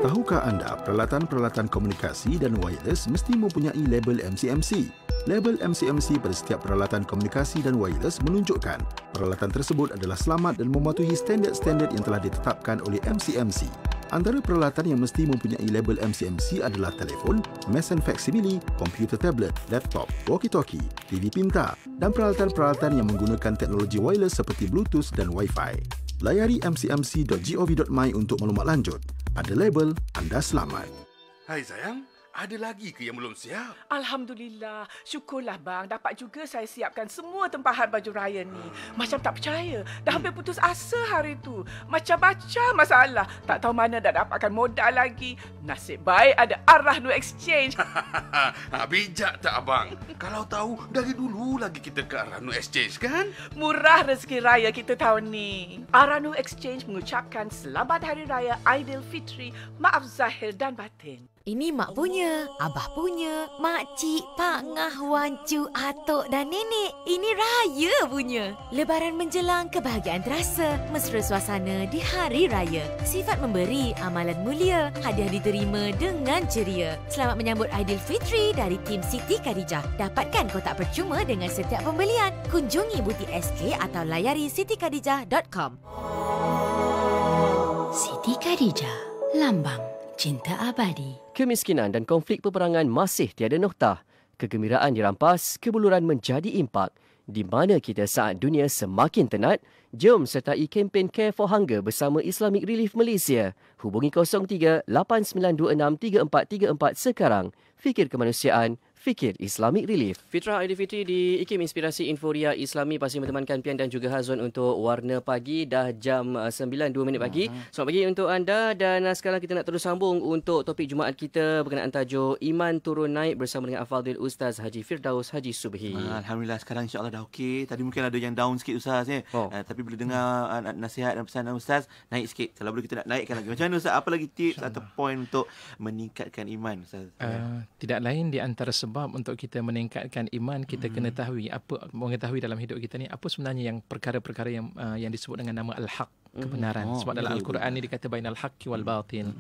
Tahukah anda peralatan-peralatan komunikasi dan wireless mesti mempunyai label MCMC? Label MCMC pada setiap peralatan komunikasi dan wireless menunjukkan peralatan tersebut adalah selamat dan mematuhi standard-standard yang telah ditetapkan oleh MCMC. Antara peralatan yang mesti mempunyai label MCMC adalah telefon, mesin faksimili, komputer tablet, laptop, walkie-talkie, TV pintar dan peralatan-peralatan yang menggunakan teknologi wireless seperti Bluetooth dan Wi-Fi. Layari mcmc.gov.my untuk maklumat lanjut. Ada label, anda selamat. Hai sayang, ada lagi ke yang belum siap? Alhamdulillah. Syukurlah bang. Dapat juga saya siapkan semua tempahan baju raya ni. Macam tak percaya. Dah hampir putus asa hari tu. Macam-macam masalah. Tak tahu mana dah dapatkan modal lagi. Nasib baik ada Ar-Rahnu Exchange. Bijak tak abang? Kalau tahu, dari dulu lagi kita ke Ar-Rahnu Exchange kan? Murah rezeki raya kita tahun ni. Ar-Rahnu Exchange mengucapkan Selamat Hari Raya Aidilfitri. Maaf zahir dan batin. Ini mak punya, abah punya, makcik, pak ngah, wancu, atuk dan nenek. Ini raya punya. Lebaran menjelang, kebahagiaan terasa. Mesra suasana di hari raya. Sifat memberi, amalan mulia. Hadiah diterima dengan ceria. Selamat menyambut Aidilfitri dari tim Siti Khadijah. Dapatkan kotak percuma dengan setiap pembelian. Kunjungi butik SK atau layari sitikadijah.com. Siti Khadijah, lambang cinta abadi. Kemiskinan dan konflik peperangan masih tiada noktah. Kegembiraan dirampas, kebuluran menjadi impak. Di mana kita saat dunia semakin tenat, jom sertai kempen Care for Hunger bersama Islamic Relief Malaysia. Hubungi 03 8926 3434 sekarang. Fikir kemanusiaan, fikir Islamic Relief. Fitrah Aidilfitri di IKIM Inspirasi Inforia Islami pasti menemankan Pian dan juga Hazwan untuk Warna Pagi. Dah jam 9.02 pagi. Selamat pagi untuk anda dan sekarang kita nak terus sambung untuk topik Jumaat kita berkenaan tajuk Iman Turun Naik bersama dengan Al-Fadhil Ustaz Haji Firdaus Haji Subhi. Alhamdulillah sekarang insya-Allah dah okey. Tadi mungkin ada yang down sikit Ustaz ya. Tapi bila dengar nasihat dan pesanan Ustaz, naik sikit. Kalau boleh kita nak naikkan lagi. Macam mana Ustaz? Apa lagi tips atau poin untuk meningkatkan iman Ustaz? Tidak lain di antara sebab untuk kita meningkatkan iman, kita kena mengetahui dalam hidup kita ni apa sebenarnya yang perkara-perkara yang disebut dengan nama al-haq, kebenaran. Sebab dalam Al-Quran ni dikata bainal haqqi wal batil,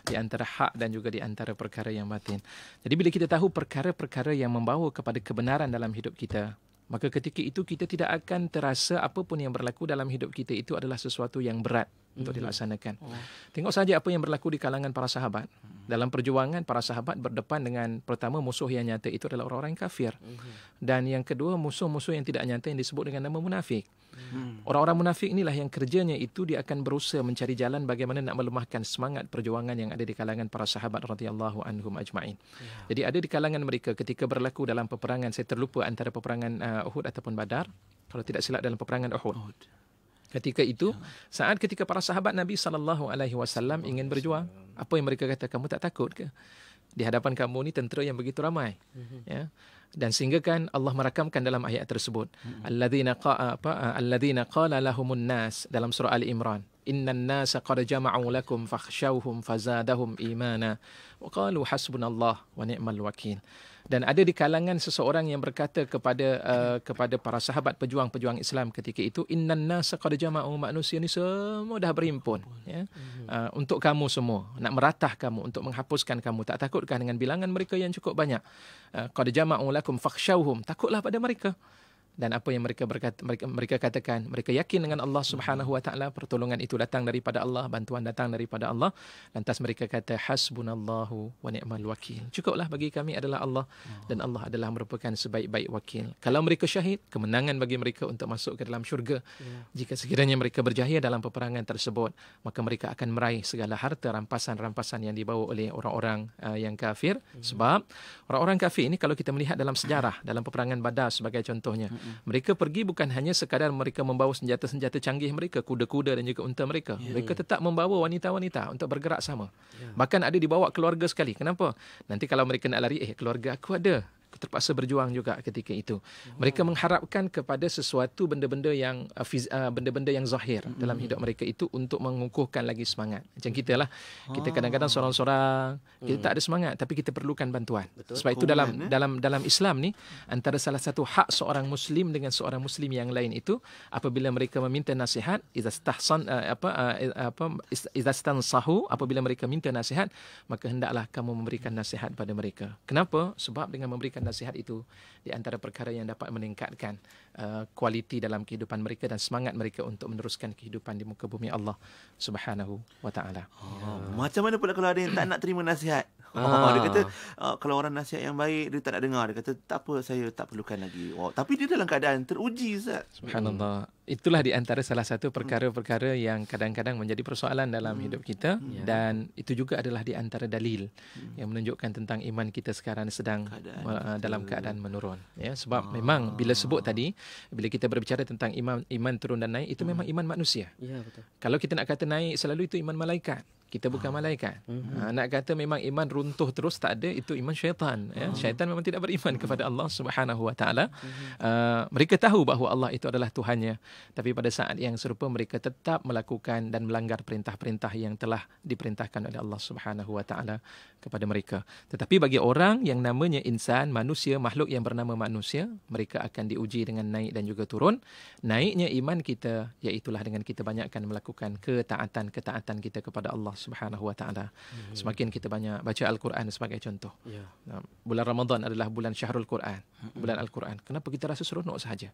di antara hak dan juga di antara perkara yang batin. Jadi bila kita tahu perkara-perkara yang membawa kepada kebenaran dalam hidup kita, maka ketika itu kita tidak akan terasa apapun yang berlaku dalam hidup kita itu adalah sesuatu yang berat untuk dilaksanakan. Tengok saja apa yang berlaku di kalangan para sahabat. Dalam perjuangan, para sahabat berdepan dengan pertama musuh yang nyata itu adalah orang-orang kafir. Dan yang kedua, musuh-musuh yang tidak nyata yang disebut dengan nama munafik. Orang-orang munafik inilah yang kerjanya itu dia akan berusaha mencari jalan bagaimana nak melemahkan semangat perjuangan yang ada di kalangan para sahabat radhiyallahu anhum ajma'in. Jadi ada di kalangan mereka ketika berlaku dalam peperangan, saya terlupa antara peperangan Uhud ataupun Badar, kalau tidak silap dalam peperangan Uhud. Ketika itu, saat ketika para sahabat Nabi SAW ingin berjuang, apa yang mereka kata, kamu tak takut ke? Di hadapan kamu ni tentera yang begitu ramai. Ya. Dan sehingga kan Allah merakamkan dalam ayat tersebut. Alladzina qala lahumun nas dalam surah Ali Imran. Innan nasa qad jama'u lakum fakhshawhum fazadahum imana wa qalu hasbunallah wa ni'mal wakil. Dan ada di kalangan seseorang yang berkata kepada para sahabat pejuang-pejuang Islam ketika itu, innan nasa qad jama'u, manusia ni semua dah berhimpun ya, untuk kamu semua, nak meratah kamu, untuk menghapuskan kamu. Tak takutkah dengan bilangan mereka yang cukup banyak? Qad jama'u lakum fakhshawhum, takutlah pada mereka. Dan apa yang mereka katakan, mereka yakin dengan Allah Subhanahu wa taala, pertolongan itu datang daripada Allah, bantuan datang daripada Allah. Lantas mereka kata hasbunallahu wa ni'mal wakil. Cukuplah bagi kami adalah Allah dan Allah adalah merupakan sebaik-baik wakil. Kalau mereka syahid, kemenangan bagi mereka untuk masuk ke dalam syurga. Jika sekiranya mereka berjaya dalam peperangan tersebut, maka mereka akan meraih segala harta rampasan-rampasan yang dibawa oleh orang-orang yang kafir. Sebab orang-orang kafir ini kalau kita melihat dalam sejarah, dalam peperangan Badar sebagai contohnya, mereka pergi bukan hanya sekadar mereka membawa senjata-senjata canggih mereka, kuda-kuda dan juga unta mereka. Mereka tetap membawa wanita-wanita untuk bergerak sama. Bahkan ada dibawa keluarga sekali. Kenapa? Nanti kalau mereka nak lari, keluarga aku ada. Terpaksa berjuang juga ketika itu. Mereka mengharapkan kepada sesuatu benda-benda yang zahir dalam hidup mereka itu untuk mengukuhkan lagi semangat. Macam kita lah. Kita kadang-kadang seorang-seorang, kita tak ada semangat tapi kita perlukan bantuan. Betul. Sebab itu dalam Islam ni, antara salah satu hak seorang muslim dengan seorang muslim yang lain itu, apabila mereka meminta nasihat, izastansahu, apabila mereka minta nasihat, maka hendaklah kamu memberikan nasihat pada mereka. Kenapa? Sebab dengan memberikan nasihat itu di antara perkara yang dapat meningkatkan kualiti dalam kehidupan mereka dan semangat mereka untuk meneruskan kehidupan di muka bumi Allah Subhanahu wa taala. Macam mana pula kalau ada yang tak nak terima nasihat? Dia kata kalau orang nasihat yang baik dia tak nak dengar, dia kata tak apa, saya tak perlukan lagi. Tapi dia dalam keadaan teruji, Ustaz. Subhanallah. Itulah di antara salah satu perkara-perkara yang kadang-kadang menjadi persoalan dalam hidup kita, dan itu juga adalah di antara dalil yang menunjukkan tentang iman kita sekarang sedang dalam keadaan menurun. Ya, sebab memang bila sebut tadi, bila kita berbicara tentang iman turun dan naik, itu memang iman manusia. Ya, betul. Kalau kita nak kata naik, selalu itu iman malaikat. Kita bukan malaikat. Nak kata memang iman runtuh terus, tak ada, itu iman syaitan. Ya. Syaitan memang tidak beriman kepada Allah Subhanahu wa taala. Mereka tahu bahawa Allah itu adalah Tuhannya, tapi pada saat yang serupa mereka tetap melakukan dan melanggar perintah-perintah yang telah diperintahkan oleh Allah Subhanahu wa taala kepada mereka. Tetapi bagi orang yang namanya insan, manusia, makhluk yang bernama manusia, mereka akan diuji dengan naik dan juga turun. Naiknya iman kita iaitulah dengan kita banyakkan melakukan ketaatan kita kepada Allah Subhanahu wa taala. Semakin kita banyak baca Al-Quran sebagai contoh. Bulan Ramadan adalah bulan Syahrul Quran, bulan Al-Quran. Kenapa kita rasa seronok sahaja?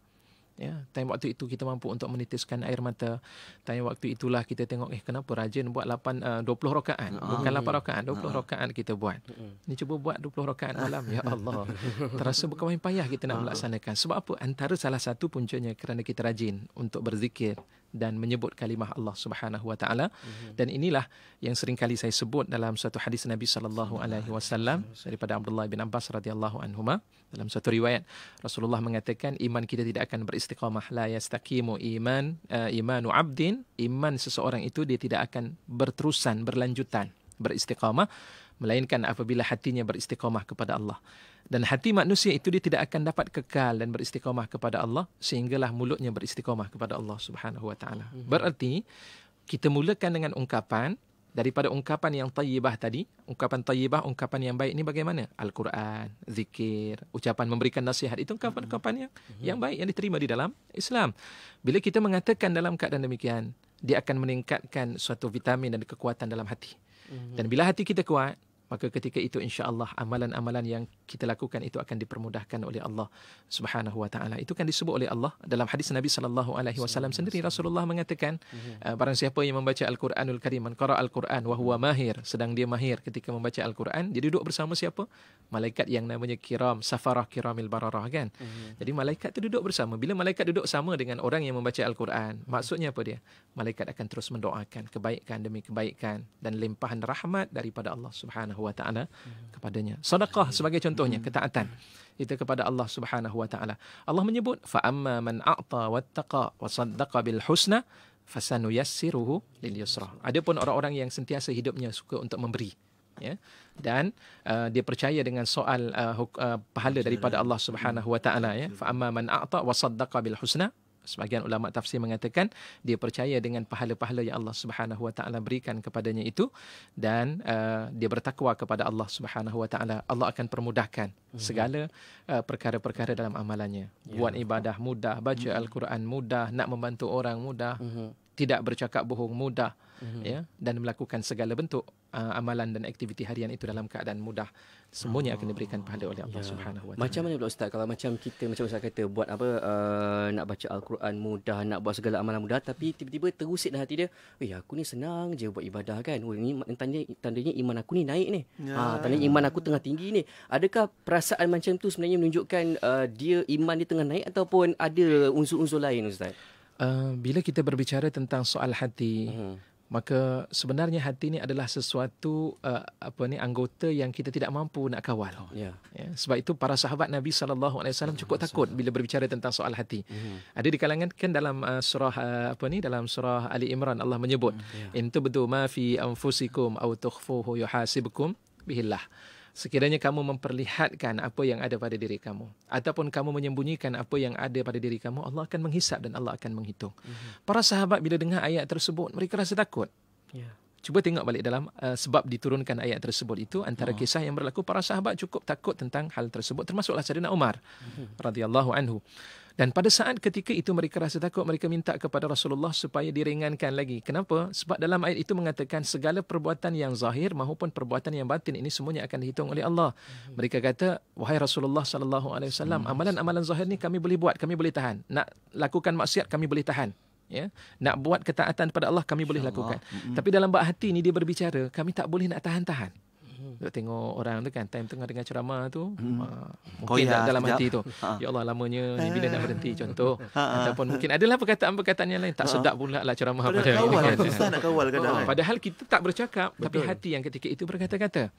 Ya, time waktu itu kita mampu untuk menitiskan air mata. Time waktu itulah kita tengok kenapa rajin buat 20 rakaat, bukan 8 rakaat, 20 rakaat kita buat. Ni cuba buat 20 rakaat malam, ya Allah. Terasa bukan main payah kita nak melaksanakan. Sebab apa? Antara salah satu puncanya kerana kita rajin untuk berzikir dan menyebut kalimah Allah Subhanahu wa taala. Dan inilah yang sering kali saya sebut dalam satu hadis Nabi sallallahu alaihi wasallam daripada Abdullah bin Abbas radhiyallahu anhuma. Dalam satu riwayat Rasulullah mengatakan iman kita tidak akan beristiqamah, la yastaqimu imanu abdin, iman seseorang itu dia tidak akan berterusan, berlanjutan, beristiqamah, melainkan apabila hatinya beristiqamah kepada Allah. Dan hati manusia itu dia tidak akan dapat kekal dan beristiqamah kepada Allah sehinggalah mulutnya beristiqamah kepada Allah Subhanahu wa taala. Berarti kita mulakan dengan ungkapan, daripada ungkapan yang tayyibah tadi, ungkapan tayyibah, ungkapan yang baik ini bagaimana? Al-Quran, zikir, ucapan memberikan nasihat, itu ungkapan-ungkapan yang baik yang diterima di dalam Islam. Bila kita mengatakan dalam keadaan demikian, dia akan meningkatkan suatu vitamin dan kekuatan dalam hati. Dan bila hati kita kuat, maka ketika itu insya-Allah amalan-amalan yang kita lakukan itu akan dipermudahkan oleh Allah Subhanahu wa taala. Itu kan disebut oleh Allah dalam hadis Nabi sallallahu alaihi wasallam sendiri. Rasulullah mengatakan barang siapa yang membaca Al-Quranul Karim, man qara Al-Quran wa huwa mahir, sedang dia mahir ketika membaca Al-Quran, dia duduk bersama siapa? Malaikat yang namanya kiram, safarah kiramil bararah kan. Jadi malaikat itu duduk bersama. Bila malaikat duduk sama dengan orang yang membaca Al-Quran, maksudnya apa dia? Malaikat akan terus mendoakan kebaikan demi kebaikan dan limpahan rahmat daripada Allah Subhanahu wa taala kepadanya. Sedekah sebagai contohnya, ketaatan itu kepada Allah Subhanahu wa taala. Allah menyebut fa amma man a'ta wattaqa wa saddaqa bil husna fasanuyassiruhu lil yusra. Adapun orang-orang yang sentiasa hidupnya suka untuk memberi, ya, dan dia percaya dengan soal pahala daripada Allah Subhanahu wa taala, ya, fa amma man a'ta wa saddaqa bil husna. Sebagian ulama tafsir mengatakan dia percaya dengan pahala-pahala yang Allah Subhanahu wa taala berikan kepadanya itu, dan dia bertakwa kepada Allah Subhanahu wa taala. Allah akan permudahkan segala perkara-perkara dalam amalannya. Buat ibadah mudah, baca Al-Quran mudah, nak membantu orang mudah, tidak bercakap bohong mudah, ya, dan melakukan segala bentuk amalan dan aktiviti harian itu dalam keadaan mudah. Semuanya akan diberikan pahala oleh Allah Subhanahu wa taala. Macam mana pula Ustaz kalau macam kita, macam Ustaz kata, buat apa, nak baca Al-Quran mudah, nak buat segala amalan mudah, tapi tiba-tiba terusik dalam hati dia, aku ni senang je buat ibadah kan, ni tandanya iman aku ni naik ni, tandanya iman aku tengah tinggi ni. Adakah perasaan macam tu sebenarnya menunjukkan dia iman dia tengah naik, ataupun ada unsur-unsur lain Ustaz? Bila kita berbicara tentang soal hati, maka sebenarnya hati ini adalah sesuatu anggota yang kita tidak mampu nak kawal. Ya, sebab itu para sahabat Nabi SAW cukup takut bila berbicara tentang soal hati. Ada di kalangan kan dalam dalam surah Ali Imran Allah menyebut, in tubdu ma fi anfusikum aw tukhfuhu yuhasibkum bihillah. Sekiranya kamu memperlihatkan apa yang ada pada diri kamu, ataupun kamu menyembunyikan apa yang ada pada diri kamu, Allah akan menghisap dan Allah akan menghitung. Para sahabat bila dengar ayat tersebut, mereka rasa takut. Cuba tengok balik dalam sebab diturunkan ayat tersebut itu, antara kisah yang berlaku, para sahabat cukup takut tentang hal tersebut, termasuklah Sayyidina Umar radhiyallahu anhu. Dan pada saat ketika itu mereka rasa takut, mereka minta kepada Rasulullah supaya diringankan lagi. Kenapa? Sebab dalam ayat itu mengatakan segala perbuatan yang zahir maupun perbuatan yang batin ini semuanya akan dihitung oleh Allah. Mereka kata, wahai Rasulullah sallallahu alaihi wasallam, amalan-amalan zahir ni kami boleh buat, kami boleh tahan. Nak lakukan maksiat kami boleh tahan. Ya, nak buat ketaatan pada Allah kami boleh lakukan. Tapi dalam bab hati ni dia berbicara, kami tak boleh nak tahan-tahan. Tengok orang tu kan, time tengah dengar ceramah tu, mungkin dalam hati tu, ya Allah lamanya ni bila nak berhenti contoh. Ataupun mungkin adalah perkataan-perkataan yang lain, tak sedap pula lah ceramah pada kawal, susah nak kawal kadang. Padahal kita tak bercakap, tapi hati yang ketika itu berkata-kata.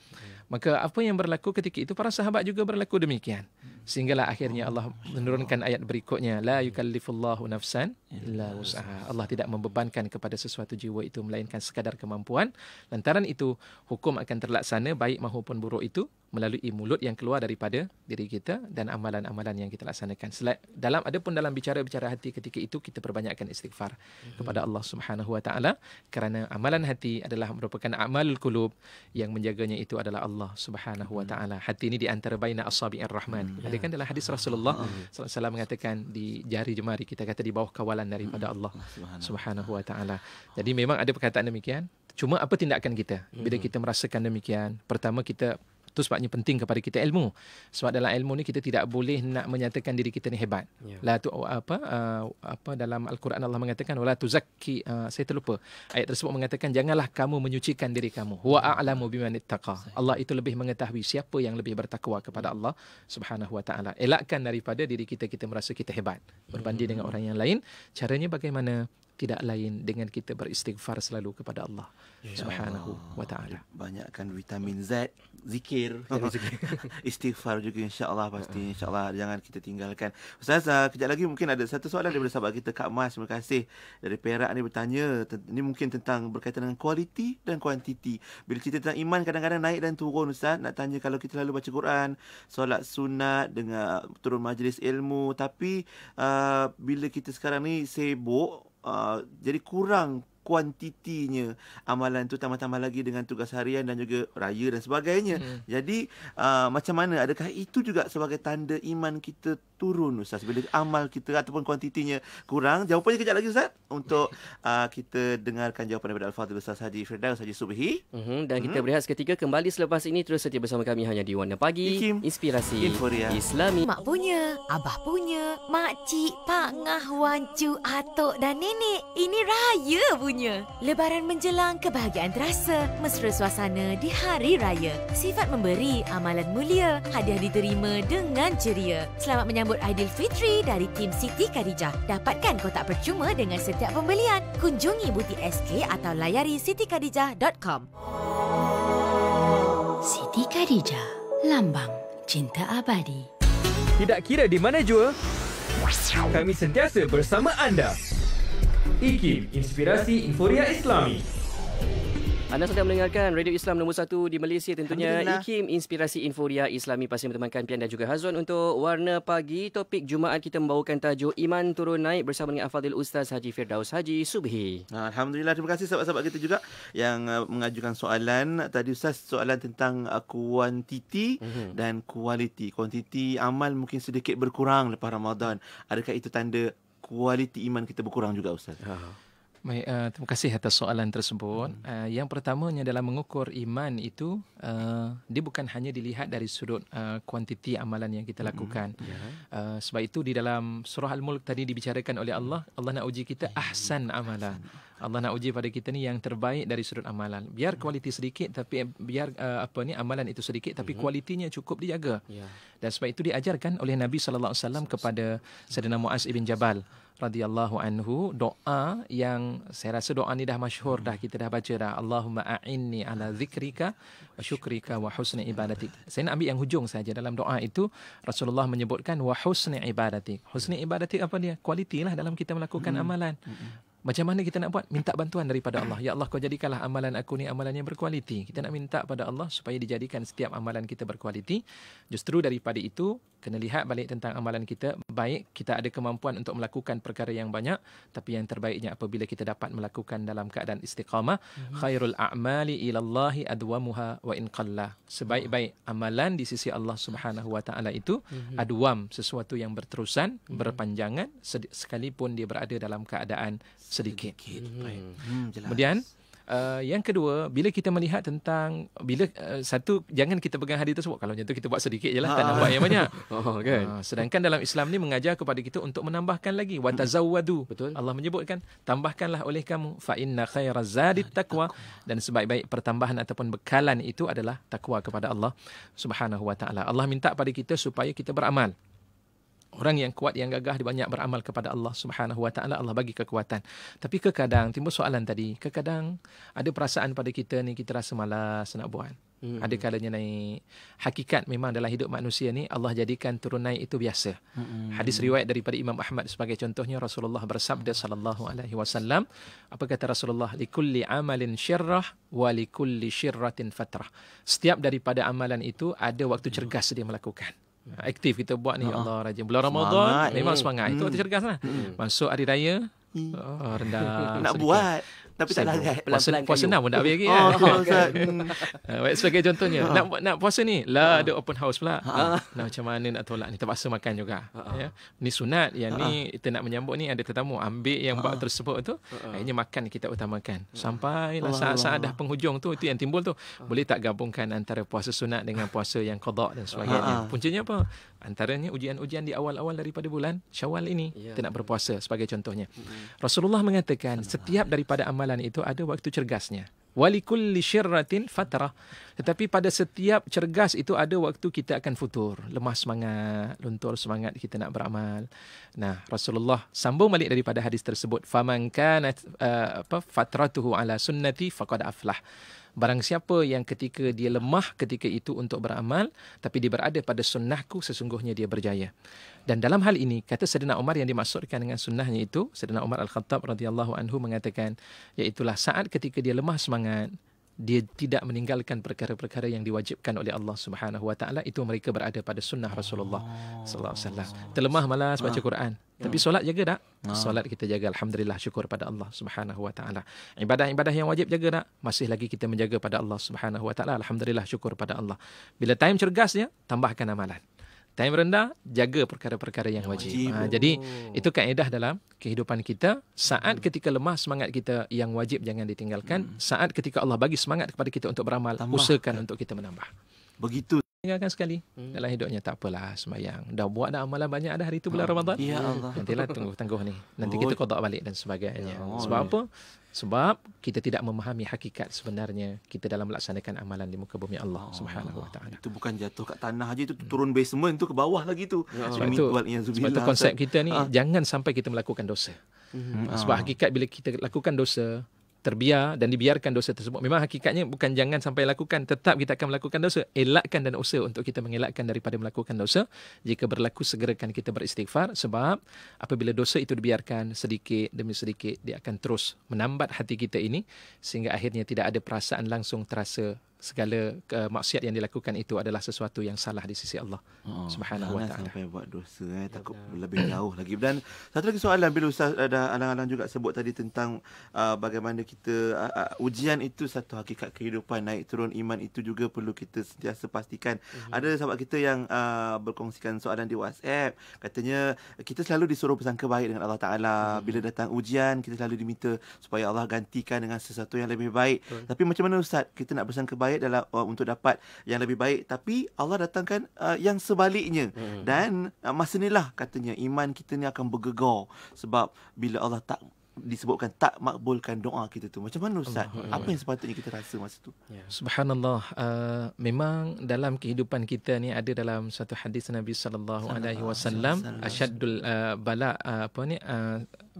Maka apa yang berlaku ketika itu, para sahabat juga berlaku demikian. Sehinggalah akhirnya Allah menurunkan ayat berikutnya, la yukallifullahu nafsan illa wus'aha. Allah tidak membebankan kepada sesuatu jiwa itu melainkan sekadar kemampuan. Lantaran itu hukum akan terlaksana baik maupun buruk itu melalui mulut yang keluar daripada diri kita dan amalan-amalan yang kita laksanakan. Adapun dalam bicara-bicara hati ketika itu, kita perbanyakkan istighfar kepada Allah Subhanahu wa taala, kerana amalan hati adalah merupakan amalul qulub, yang menjaganya itu adalah Allah Subhanahu wa taala. Hati ini di antara baina asabi'ir rahman. Ada kan dalam hadis Rasulullah sallallahu alaihi wasallam mengatakan di jari jemari kita kata di bawah kawalan daripada Allah Subhanahu wa taala. Jadi memang ada perkataan demikian. Cuma apa tindakan kita bila kita merasakan demikian? Pertama, kita itu sebabnya penting kepada kita ilmu. Sebab dalam ilmu ni kita tidak boleh nak menyatakan diri kita ni hebat. La tu dalam Al-Quran Allah mengatakan wala tuzakki, saya terlupa. Ayat tersebut mengatakan janganlah kamu menyucikan diri kamu. Huwa a'lamu biman ittaqa. Allah itu lebih mengetahui siapa yang lebih bertakwa kepada Allah Subhanahu wa taala. Elakkan daripada diri kita merasa kita hebat berbanding dengan orang yang lain. Caranya bagaimana? Tidak lain dengan kita beristighfar selalu kepada Allah Subhanahu wa taala. Banyakkan vitamin Z, zikir, istighfar juga insya-Allah pasti. Insya-Allah jangan kita tinggalkan. Ustaz, kejap lagi mungkin ada satu soalan daripada sahabat kita Kak Mas, terima kasih, dari Perak ni bertanya, ini mungkin tentang berkaitan dengan kualiti dan kuantiti. Bila cerita tentang iman kadang-kadang naik dan turun Ustaz, nak tanya kalau kita lalu baca Quran, solat sunat, dengan turun majlis ilmu, tapi bila kita sekarang ni sibuk, jadi kurang kuantitinya amalan tu, tambah-tambah lagi dengan tugas harian dan juga raya dan sebagainya. Jadi macam mana, adakah itu juga sebagai tanda iman kita turun Ustaz bila amal kita ataupun kuantitinya kurang? Jawapannya kejap lagi Ustaz, untuk kita dengarkan jawapan daripada Al-Fadhil Ustaz Haji Firdaus Haji Subhi. Dan kita berehat seketika, kembali selepas ini. Terus setia bersama kami hanya di Warna Pagi, Inspirasi Islami. Mak punya, abah punya, makcik, pak ngah, wancu, atuk dan nenek, ini raya punya. Lebaran menjelang, kebahagiaan terasa, mesra suasana di hari raya. Sifat memberi, amalan mulia, hadiah diterima dengan ceria. Selamat menyambut Aidilfitri dari tim Siti Khadijah. Dapatkan kotak percuma dengan setiap pembelian. Kunjungi butik SK atau layari sitikadijah.com. Siti Khadijah, lambang cinta abadi. Tidak kira di mana jua, kami sentiasa bersama anda. IKIM, Inspirasi Inforia Islami. Anda sedang mendengarkan Radio Islam nombor 1 di Malaysia tentunya, IKIM, Inspirasi Inforia Islami. Pasti bertemankan Pian dan juga Hazwan untuk Warna Pagi. Topik Jumaat kita membawakan tajuk Iman Turun Naik bersama dengan Al-Fadhil Ustaz Haji Firdaus Haji Subhi. Alhamdulillah, terima kasih sahabat-sahabat kita juga yang mengajukan soalan. Tadi Ustaz soalan tentang kuantiti dan kualiti. Kuantiti amal mungkin sedikit berkurang lepas Ramadan. Adakah itu tanda kualiti iman kita berkurang juga Ustaz? Baik, terima kasih atas soalan tersebut. Yang pertamanya dalam mengukur iman itu, dia bukan hanya dilihat dari sudut kuantiti amalan yang kita lakukan. Sebab itu di dalam surah Al-Mulk tadi dibicarakan oleh Allah, Allah nak uji kita ahsan amalan. Allah nak uji pada kita ni yang terbaik dari sudut amalan. Biar kualiti sedikit, tapi biar amalan itu sedikit, tapi kualitinya cukup dijaga. Dan sebab itu diajarkan oleh Nabi sallallahu alaihi wasallam kepada Sayyidina Muaz ibn Jabal radhiyallahu anhu, doa yang saya rasa doa ni dah masyhur dah, kita dah baca dah. Allahumma a'inni ala zikrika wa syukrika wa husni ibadatik. Saya nak ambil yang hujung saja. Dalam doa itu Rasulullah menyebutkan wa husni ibadatik. Husni ibadatik apa dia? Kualiti lah dalam kita melakukan amalan. Macam mana kita nak buat? Minta bantuan daripada Allah. Ya Allah, kau jadikanlah amalan aku ni amalan yang berkualiti. Kita nak minta pada Allah supaya dijadikan setiap amalan kita berkualiti. Justru daripada itu, Kena lihat balik tentang amalan kita. Baik kita ada kemampuan untuk melakukan perkara yang banyak, tapi yang terbaiknya apabila kita dapat melakukan dalam keadaan istiqamah. Khairul a'mali ilallahi adwamuha wa in qalla. Sebaik-baik amalan di sisi Allah Subhanahu wa taala itu adwam, sesuatu yang berterusan, berpanjangan, sekalipun dia berada dalam keadaan sedikit. Kemudian yang kedua, bila kita melihat tentang satu, jangan kita pegang hadis tersebut. Kalau macam tu kita buat sedikit je lah, tak nak buat yang banyak. Sedangkan dalam Islam ni mengajar kepada kita untuk menambahkan lagi. Wa tazawwadu. Betul. Allah menyebutkan, tambahkanlah oleh kamu, fa inna khairaz zadit taqwa, dan sebaik-baik pertambahan ataupun bekalan itu adalah takwa kepada Allah Subhanahu wa taala. Allah minta pada kita supaya kita beramal. Orang yang kuat, yang gagah, dia banyak beramal kepada Allah Subhanahu wa taala, Allah bagi kekuatan. Tapi kadang timbul soalan tadi, kadang ada perasaan pada kita ni, kita rasa malas nak buat. Ada kalanya naik. Hakikat memang dalam hidup manusia ni Allah jadikan turun naik itu biasa. Hadis riwayat daripada Imam Ahmad sebagai contohnya, Rasulullah bersabda sallallahu alaihi wasallam, apa kata Rasulullah? Likulli amalin syirrah wa likulli syirratin fatrah. Setiap daripada amalan itu ada waktu cergas dia melakukan. Aktif kita buat ni, Allah rajin. Bulan Ramadan memang semangat. Itu waktu cergas lah. Masuk hari raya, rendah. Nak sedikit buat tapi tak larat. Puasa 6 pun tak habis lagi kan. Sebagai contohnya, nak puasa ni lah, ada open house pula. Nah, macam mana nak tolak ni, terpaksa makan juga. Ya. Ni sunat, yang ni kita nak menyambut ni ada tetamu, ambil yang bab tersebut tu. Akhirnya makan kita utamakan. Sampailah saat-saat dah penghujung tu, itu yang timbul tu. Boleh tak gabungkan antara puasa sunat dengan puasa yang qada dan sebagainya. Puncanya apa? Antaranya ujian-ujian di awal-awal daripada bulan Syawal ini, kita nak berpuasa sebagai contohnya. Rasulullah mengatakan setiap daripada amalan itu ada waktu cergasnya. Walikulli syirratin fatrah. Tetapi pada setiap cergas itu ada waktu kita akan futur, lemah semangat, luntur semangat kita nak beramal. Nah, Rasulullah sambung balik daripada hadis tersebut, faman kanat fatratuhu ala sunnati faqad aflah. Barang siapa yang ketika dia lemah ketika itu untuk beramal, tapi dia berada pada sunnahku, sesungguhnya dia berjaya. Dan dalam hal ini, kata Saidina Umar yang dimaksudkan dengan sunnahnya itu, Saidina Umar Al-Khattab radhiyallahu anhu mengatakan, iaitulah saat ketika dia lemah semangat, dia tidak meninggalkan perkara-perkara yang diwajibkan oleh Allah Subhanahu wa taala, itu mereka berada pada sunnah Rasulullah sallallahu alaihi wasallam. Terlemah malas baca Quran, tapi solat jaga tak? Solat kita jaga, alhamdulillah, syukur pada Allah Subhanahu wa taala. Ibadah-ibadah yang wajib jaga tak? Masih lagi kita menjaga pada Allah Subhanahu wa taala, alhamdulillah, syukur pada Allah. Bila time cergasnya, tambahkan amalan. Time rendah, jaga perkara-perkara yang wajib. Jadi itu kaedah dalam kehidupan kita. Saat ketika lemah semangat kita, yang wajib jangan ditinggalkan. Saat ketika Allah bagi semangat kepada kita untuk beramal, usahakan untuk kita menambah. Begitu. Tinggalkan sekali dalam hidupnya, tak apalah, sembahyang. Dah buat dah amalan banyak dah hari itu bulan Ramadan. Ya Allah. Nantilah tangguh ni. Nanti kita qada balik dan sebagainya. Sebab apa? Sebab kita tidak memahami hakikat sebenarnya kita dalam melaksanakan amalan di muka bumi Allah Subhanahu wa taala. Itu bukan jatuh kat tanah aja, itu turun basement tu ke bawah lagi tu. Sebab itu konsep kita ni, jangan sampai kita melakukan dosa. Sebab hakikat bila kita lakukan dosa, terbiar dan dibiarkan dosa tersebut, memang hakikatnya bukan jangan sampai lakukan, tetap kita akan melakukan dosa. Elakkan dan usaha untuk kita mengelakkan daripada melakukan dosa. Jika berlaku, segerakan kita beristighfar. Sebab apabila dosa itu dibiarkan sedikit demi sedikit, dia akan terus menambat hati kita ini, sehingga akhirnya tidak ada perasaan langsung terasa segala maksiat yang dilakukan itu adalah sesuatu yang salah di sisi Allah Subhanahu wa taala. Sampai buat dosa, takut lebih jauh lagi. Dan satu lagi soalan, bila Ustaz ada alang-alang juga sebut tadi tentang bagaimana kita ujian itu satu hakikat kehidupan, naik turun iman itu juga perlu kita sentiasa pastikan. Ada sahabat kita yang berkongsikan soalan di WhatsApp, katanya kita selalu disuruh bersangka baik dengan Allah Taala. Bila datang ujian, kita selalu diminta supaya Allah gantikan dengan sesuatu yang lebih baik. Tapi macam mana Ustaz kita nak bersangka baik dalam untuk dapat yang lebih baik, tapi Allah datangkan yang sebaliknya. Dan masa inilah katanya iman kita ni akan bergegar, sebab bila Allah tak disebutkan tak makbulkan doa kita tu. Macam mana Ustaz? Apa yang sepatutnya kita rasa masa tu? Subhanallah, memang dalam kehidupan kita ni ada dalam satu hadis Nabi sallallahu alaihi wasallam, asyaddul bala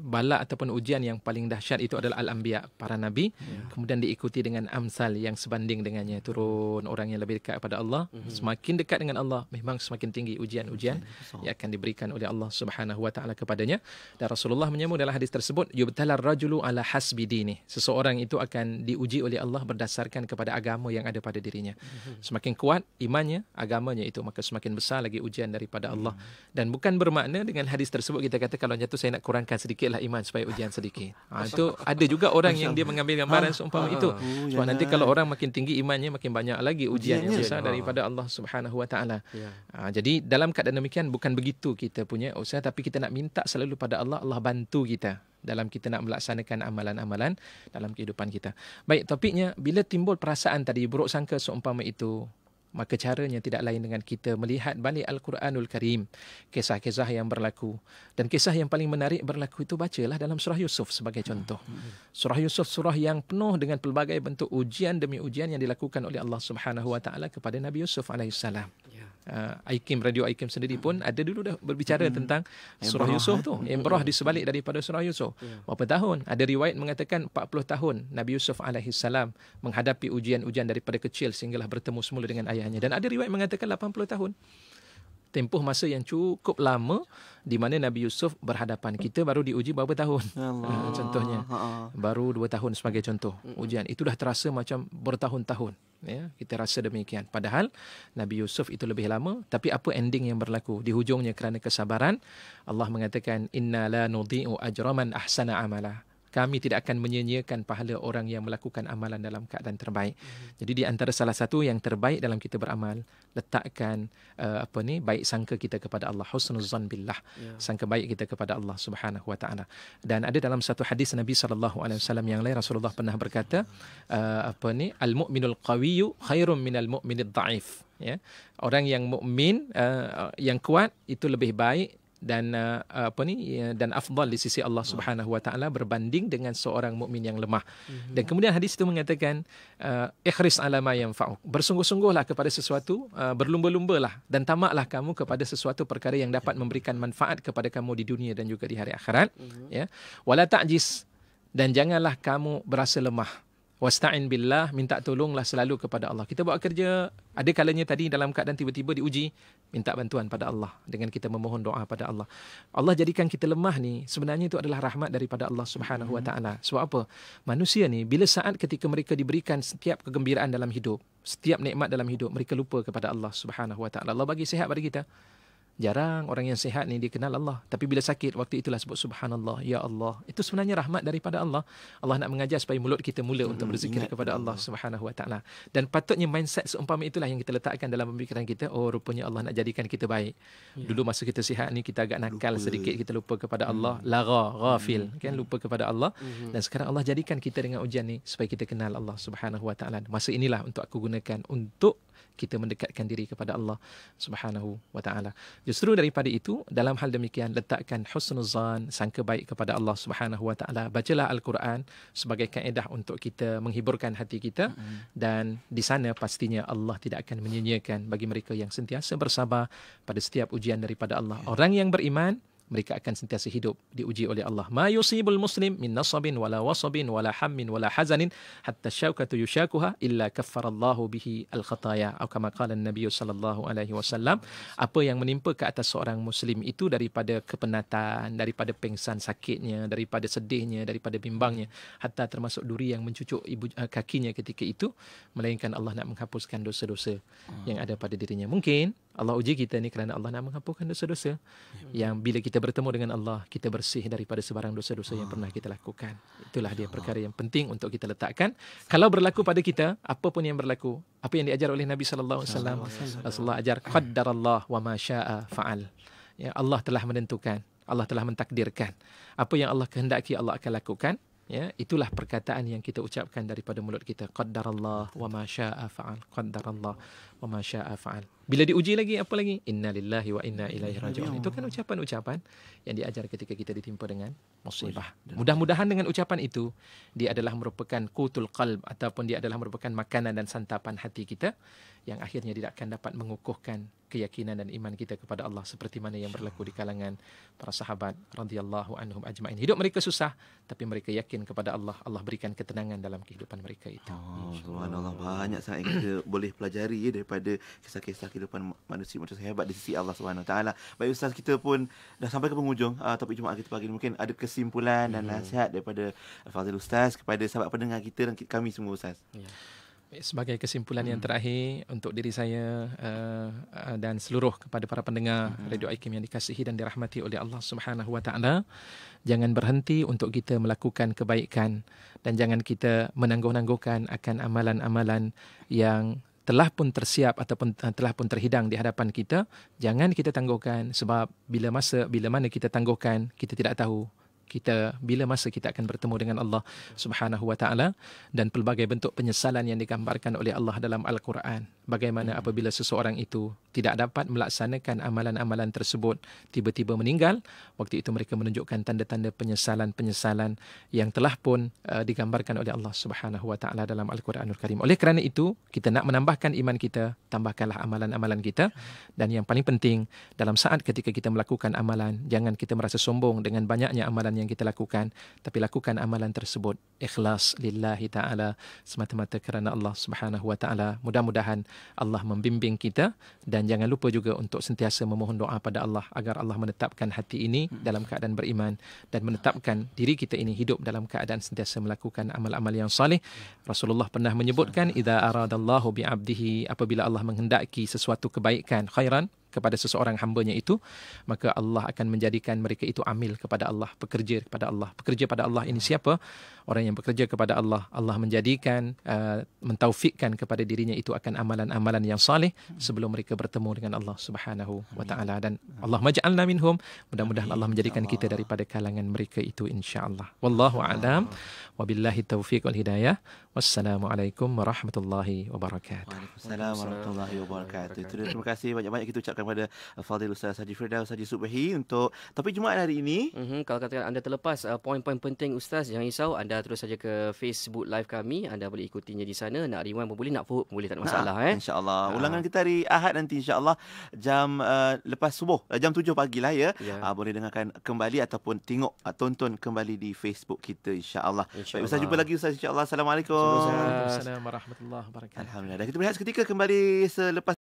bala ataupun ujian yang paling dahsyat itu adalah al-anbiya, para nabi. Kemudian diikuti dengan amsal yang sebanding dengannya, turun orang yang lebih dekat kepada Allah. Semakin dekat dengan Allah, memang semakin tinggi ujian-ujian yang akan diberikan oleh Allah Subhanahu wa taala kepadanya. Dan Rasulullah menyambung dalam hadis tersebut, yubtalar rajulu ala hasbi dini. Seseorang itu akan diuji oleh Allah berdasarkan kepada agama yang ada pada dirinya. Semakin kuat imannya, agamanya itu, maka semakin besar lagi ujian daripada Allah. Dan bukan bermakna dengan hadis tersebut kita kata kalau jatuh saya nak kurangkan sedikitlah iman supaya ujian sedikit. Itu ada juga orang yang dia mengambil gambaran seumpama itu. Sebab nanti kalau orang makin tinggi imannya, makin banyak lagi ujian yang besar daripada Allah Subhanahu wa taala. Jadi dalam keadaan demikian bukan begitu kita punya usaha, tapi kita nak minta selalu pada Allah, Allah bantu kita dalam kita nak melaksanakan amalan-amalan dalam kehidupan kita. Baik, topiknya bila timbul perasaan tadi buruk sangka seumpama itu, maka caranya tidak lain dengan kita melihat balik Al-Quranul Karim, kisah-kisah yang berlaku. Dan kisah yang paling menarik berlaku itu bacalah dalam surah Yusuf sebagai contoh. Surah Yusuf, surah yang penuh dengan pelbagai bentuk ujian demi ujian yang dilakukan oleh Allah Subhanahu wa taala kepada Nabi Yusuf alaihissalam. Radio IKIM sendiri pun ada dulu dah berbicara tentang surah Yusuf tu. Ibrah di sebalik daripada surah Yusuf. Berapa tahun? Ada riwayat mengatakan 40 tahun Nabi Yusuf alaihissalam menghadapi ujian-ujian daripada kecil sehinggalah bertemu semula dengan ayahnya. Dan ada riwayat mengatakan 80 tahun. Tempoh masa yang cukup lama di mana Nabi Yusuf berhadapan. Kita baru diuji berapa tahun? Contohnya. Baru 2 tahun sebagai contoh. Ujian itu dah terasa macam bertahun-tahun. Ya, kita rasa demikian. Padahal Nabi Yusuf itu lebih lama, tapi apa ending yang berlaku? Di hujungnya kerana kesabaran, Allah mengatakan inna la nudhi'u ajra man ahsana amala. Kami tidak akan menyia-nyiakan pahala orang yang melakukan amalan dalam keadaan terbaik. Jadi di antara salah satu yang terbaik dalam kita beramal, letakkan baik sangka kita kepada Allah, husnuzan billah. Sangka baik kita kepada Allah Subhanahu wa taala. Dan ada dalam satu hadis Nabi SAW yang lain, Rasulullah pernah berkata, al-mu'minul qawiyyu khairum minal mu'minid dha'if. Ya. Orang yang mukmin yang kuat itu lebih baik dan dan afdal di sisi Allah Subhanahu wa taala berbanding dengan seorang mukmin yang lemah. Dan kemudian hadis itu mengatakan ikhris ala ma yanfa'uk. Bersungguh-sungguhlah kepada sesuatu, berlumba-lumbalah dan tamaklah kamu kepada sesuatu perkara yang dapat memberikan manfaat kepada kamu di dunia dan juga di hari akhirat. Ya. Wala ta'jis, dan janganlah kamu berasa lemah. Wasta'in billah, minta tolonglah selalu kepada Allah. Kita buat kerja, ada kalanya tadi dalam keadaan tiba-tiba diuji, minta bantuan pada Allah dengan kita memohon doa pada Allah. Allah jadikan kita lemah ni, sebenarnya itu adalah rahmat daripada Allah Subhanahu wa taala. Sebab apa? Manusia ni bila saat ketika mereka diberikan setiap kegembiraan dalam hidup, setiap nikmat dalam hidup, mereka lupa kepada Allah Subhanahu wa taala. Allah bagi sihat pada kita. Jarang orang yang sihat ni dia kenal Allah. Tapi bila sakit, waktu itulah sebut subhanallah, ya Allah. Itu sebenarnya rahmat daripada Allah. Allah nak mengajar supaya mulut kita mula untuk berzikir kepada Allah Subhanahu wa taala. Dan patutnya mindset seumpama itulah yang kita letakkan dalam pemikiran kita. Oh, rupanya Allah nak jadikan kita baik. Dulu masa kita sihat ni kita agak nakal sedikit, kita lupa kepada Allah, ghafil, kan, lupa kepada Allah. Dan sekarang Allah jadikan kita dengan ujian ni supaya kita kenal Allah Subhanahu wa taala. Masa inilah untuk aku gunakan untuk kita mendekatkan diri kepada Allah Subhanahu wa taala. Justru daripada itu, dalam hal demikian letakkan husnuzan, sangka baik kepada Allah Subhanahu wa taala. Bacalah Al-Quran sebagai kaedah untuk kita menghiburkan hati kita, dan di sana pastinya Allah tidak akan menyia-nyiakan bagi mereka yang sentiasa bersabar pada setiap ujian daripada Allah. Orang yang beriman, mereka akan sentiasa hidup diuji oleh Allah. Ma yusibul muslim min nasabin wala wasabin wala hammin wala hazanin hatta syaukatu yushakuha illa kaffarallahu bihi al-khataya. Atau kama qala Nabi sallallahu alaihi wasallam, apa yang menimpa ke atas seorang muslim itu daripada kepenatan, daripada pengsan sakitnya, daripada sedihnya, daripada bimbangnya, hatta termasuk duri yang mencucuk kakinya ketika itu, melainkan Allah nak menghapuskan dosa-dosa yang ada pada dirinya. Mungkin Allah uji kita ni kerana Allah nak menghapuskan dosa-dosa yang bila kita bertemu dengan Allah, kita bersih daripada sebarang dosa-dosa yang pernah kita lakukan. Itulah dia perkara yang penting untuk kita letakkan. Kalau berlaku pada kita, apa pun yang berlaku, apa yang diajar oleh Nabi sallallahu alaihi wasallam, Rasulullah ajar qaddarallah wa ma syaa'a fa'al. Ya, Allah telah menentukan, Allah telah mentakdirkan. Apa yang Allah kehendaki Allah akan lakukan. Ya, itulah perkataan yang kita ucapkan daripada mulut kita. Qaddarallah wa ma syaa'a fa'al. Qaddarallah wa ma syaa'a fa'al. Bila diuji lagi, apa lagi? Inna lillahi wa inna ilaihi raji'un. Itu kan ucapan-ucapan yang diajar ketika kita ditimpa dengan musibah. Mudah-mudahan dengan ucapan itu, dia adalah merupakan qutul qalb ataupun dia adalah merupakan makanan dan santapan hati kita yang akhirnya tidak akan dapat mengukuhkan keyakinan dan iman kita kepada Allah seperti mana yang berlaku di kalangan para sahabat radhiyallahu anhum ajma'in. Hidup mereka susah tapi mereka yakin kepada Allah. Allah berikan ketenangan dalam kehidupan mereka itu. Subhanallah, banyak sangat yang kita boleh pelajari daripada kisah-kisah kehidupan manusia hebat di sisi Allah Subhanahu taala. Baik Ustaz, kita pun dah sampai ke penghujung topik Jumaat kita pagi ini. Mungkin ada kesimpulan dan nasihat daripada Fazil Ustaz kepada sahabat pendengar kita dan kami semua Ustaz. Sebagai kesimpulan yang terakhir untuk diri saya dan seluruh kepada para pendengar Radio IKIM yang dikasihi dan dirahmati oleh Allah Subhanahu wa taala, jangan berhenti untuk kita melakukan kebaikan dan jangan kita menangguh-nangguhkan akan amalan-amalan yang telah pun tersiap ataupun telah pun terhidang di hadapan kita. Jangan kita tangguhkan, sebab bila mana kita tangguhkan, kita tidak tahu bila masa kita akan bertemu dengan Allah Subhanahu wa taala. Dan pelbagai bentuk penyesalan yang digambarkan oleh Allah dalam Al-Quran. Bagaimana apabila seseorang itu tidak dapat melaksanakan amalan-amalan tersebut, tiba-tiba meninggal, waktu itu mereka menunjukkan tanda-tanda penyesalan-penyesalan yang telah pun digambarkan oleh Allah Subhanahu wa taala dalam Al-Quranul Karim. Oleh kerana itu, kita nak menambahkan iman kita, tambahkanlah amalan-amalan kita. Dan yang paling penting, dalam saat ketika kita melakukan amalan, jangan kita merasa sombong dengan banyaknya amalan yang kita lakukan, tapi lakukan amalan tersebut ikhlas lillahi ta'ala, semata-mata kerana Allah Subhanahu wa ta'ala. Mudah-mudahan Allah membimbing kita, dan jangan lupa juga untuk sentiasa memohon doa pada Allah agar Allah menetapkan hati ini dalam keadaan beriman dan menetapkan diri kita ini hidup dalam keadaan sentiasa melakukan amal-amal yang salih. Rasulullah pernah menyebutkan, idza aradallahu bi'abdihi, apabila Allah menghendaki sesuatu kebaikan, khairan, kepada seseorang hambanya itu, maka Allah akan menjadikan mereka itu amil kepada Allah, pekerja kepada Allah. Pekerja pada Allah ini siapa? Orang yang bekerja kepada Allah. Allah menjadikan, mentaufikkan kepada dirinya itu akan amalan-amalan yang salih sebelum mereka bertemu dengan Allah Subhanahu wa taala. Dan Allah maj'alna minhum, mudah-mudahan Allah menjadikan kita daripada kalangan mereka itu insya-Allah. Wallahu a'lam. Wabillahi taufiq wal hidayah. Wassalamualaikum warahmatullahi wabarakatuh. Waalaikumsalam warahmatullahi wabarakatuh. Itu dia, terima kasih banyak-banyak kita ucapkan kepada Fadil Ustaz Haji Firdaus Haji Subhi untuk topik Jumaat hari ini. Kalau katakan anda terlepas poin-poin penting Ustaz, jangan risau, anda terus saja ke Facebook live kami, anda boleh ikutinya di sana. Nak rewind pun boleh, nak forward pun boleh, tak ada masalah. InsyaAllah. Ulangan kita hari Ahad nanti insyaAllah jam lepas subuh, jam 7 pagi lah ya. Boleh dengarkan kembali ataupun tengok, tonton kembali di Facebook kita insyaAllah. Baik Ustaz, jumpa lagi Ustaz insyaAllah. Assalamualaikum. Waalaikumsalam warahmatullahi wabarakatuh. Alhamdulillah. Dan kita berehat seketika kembali selepas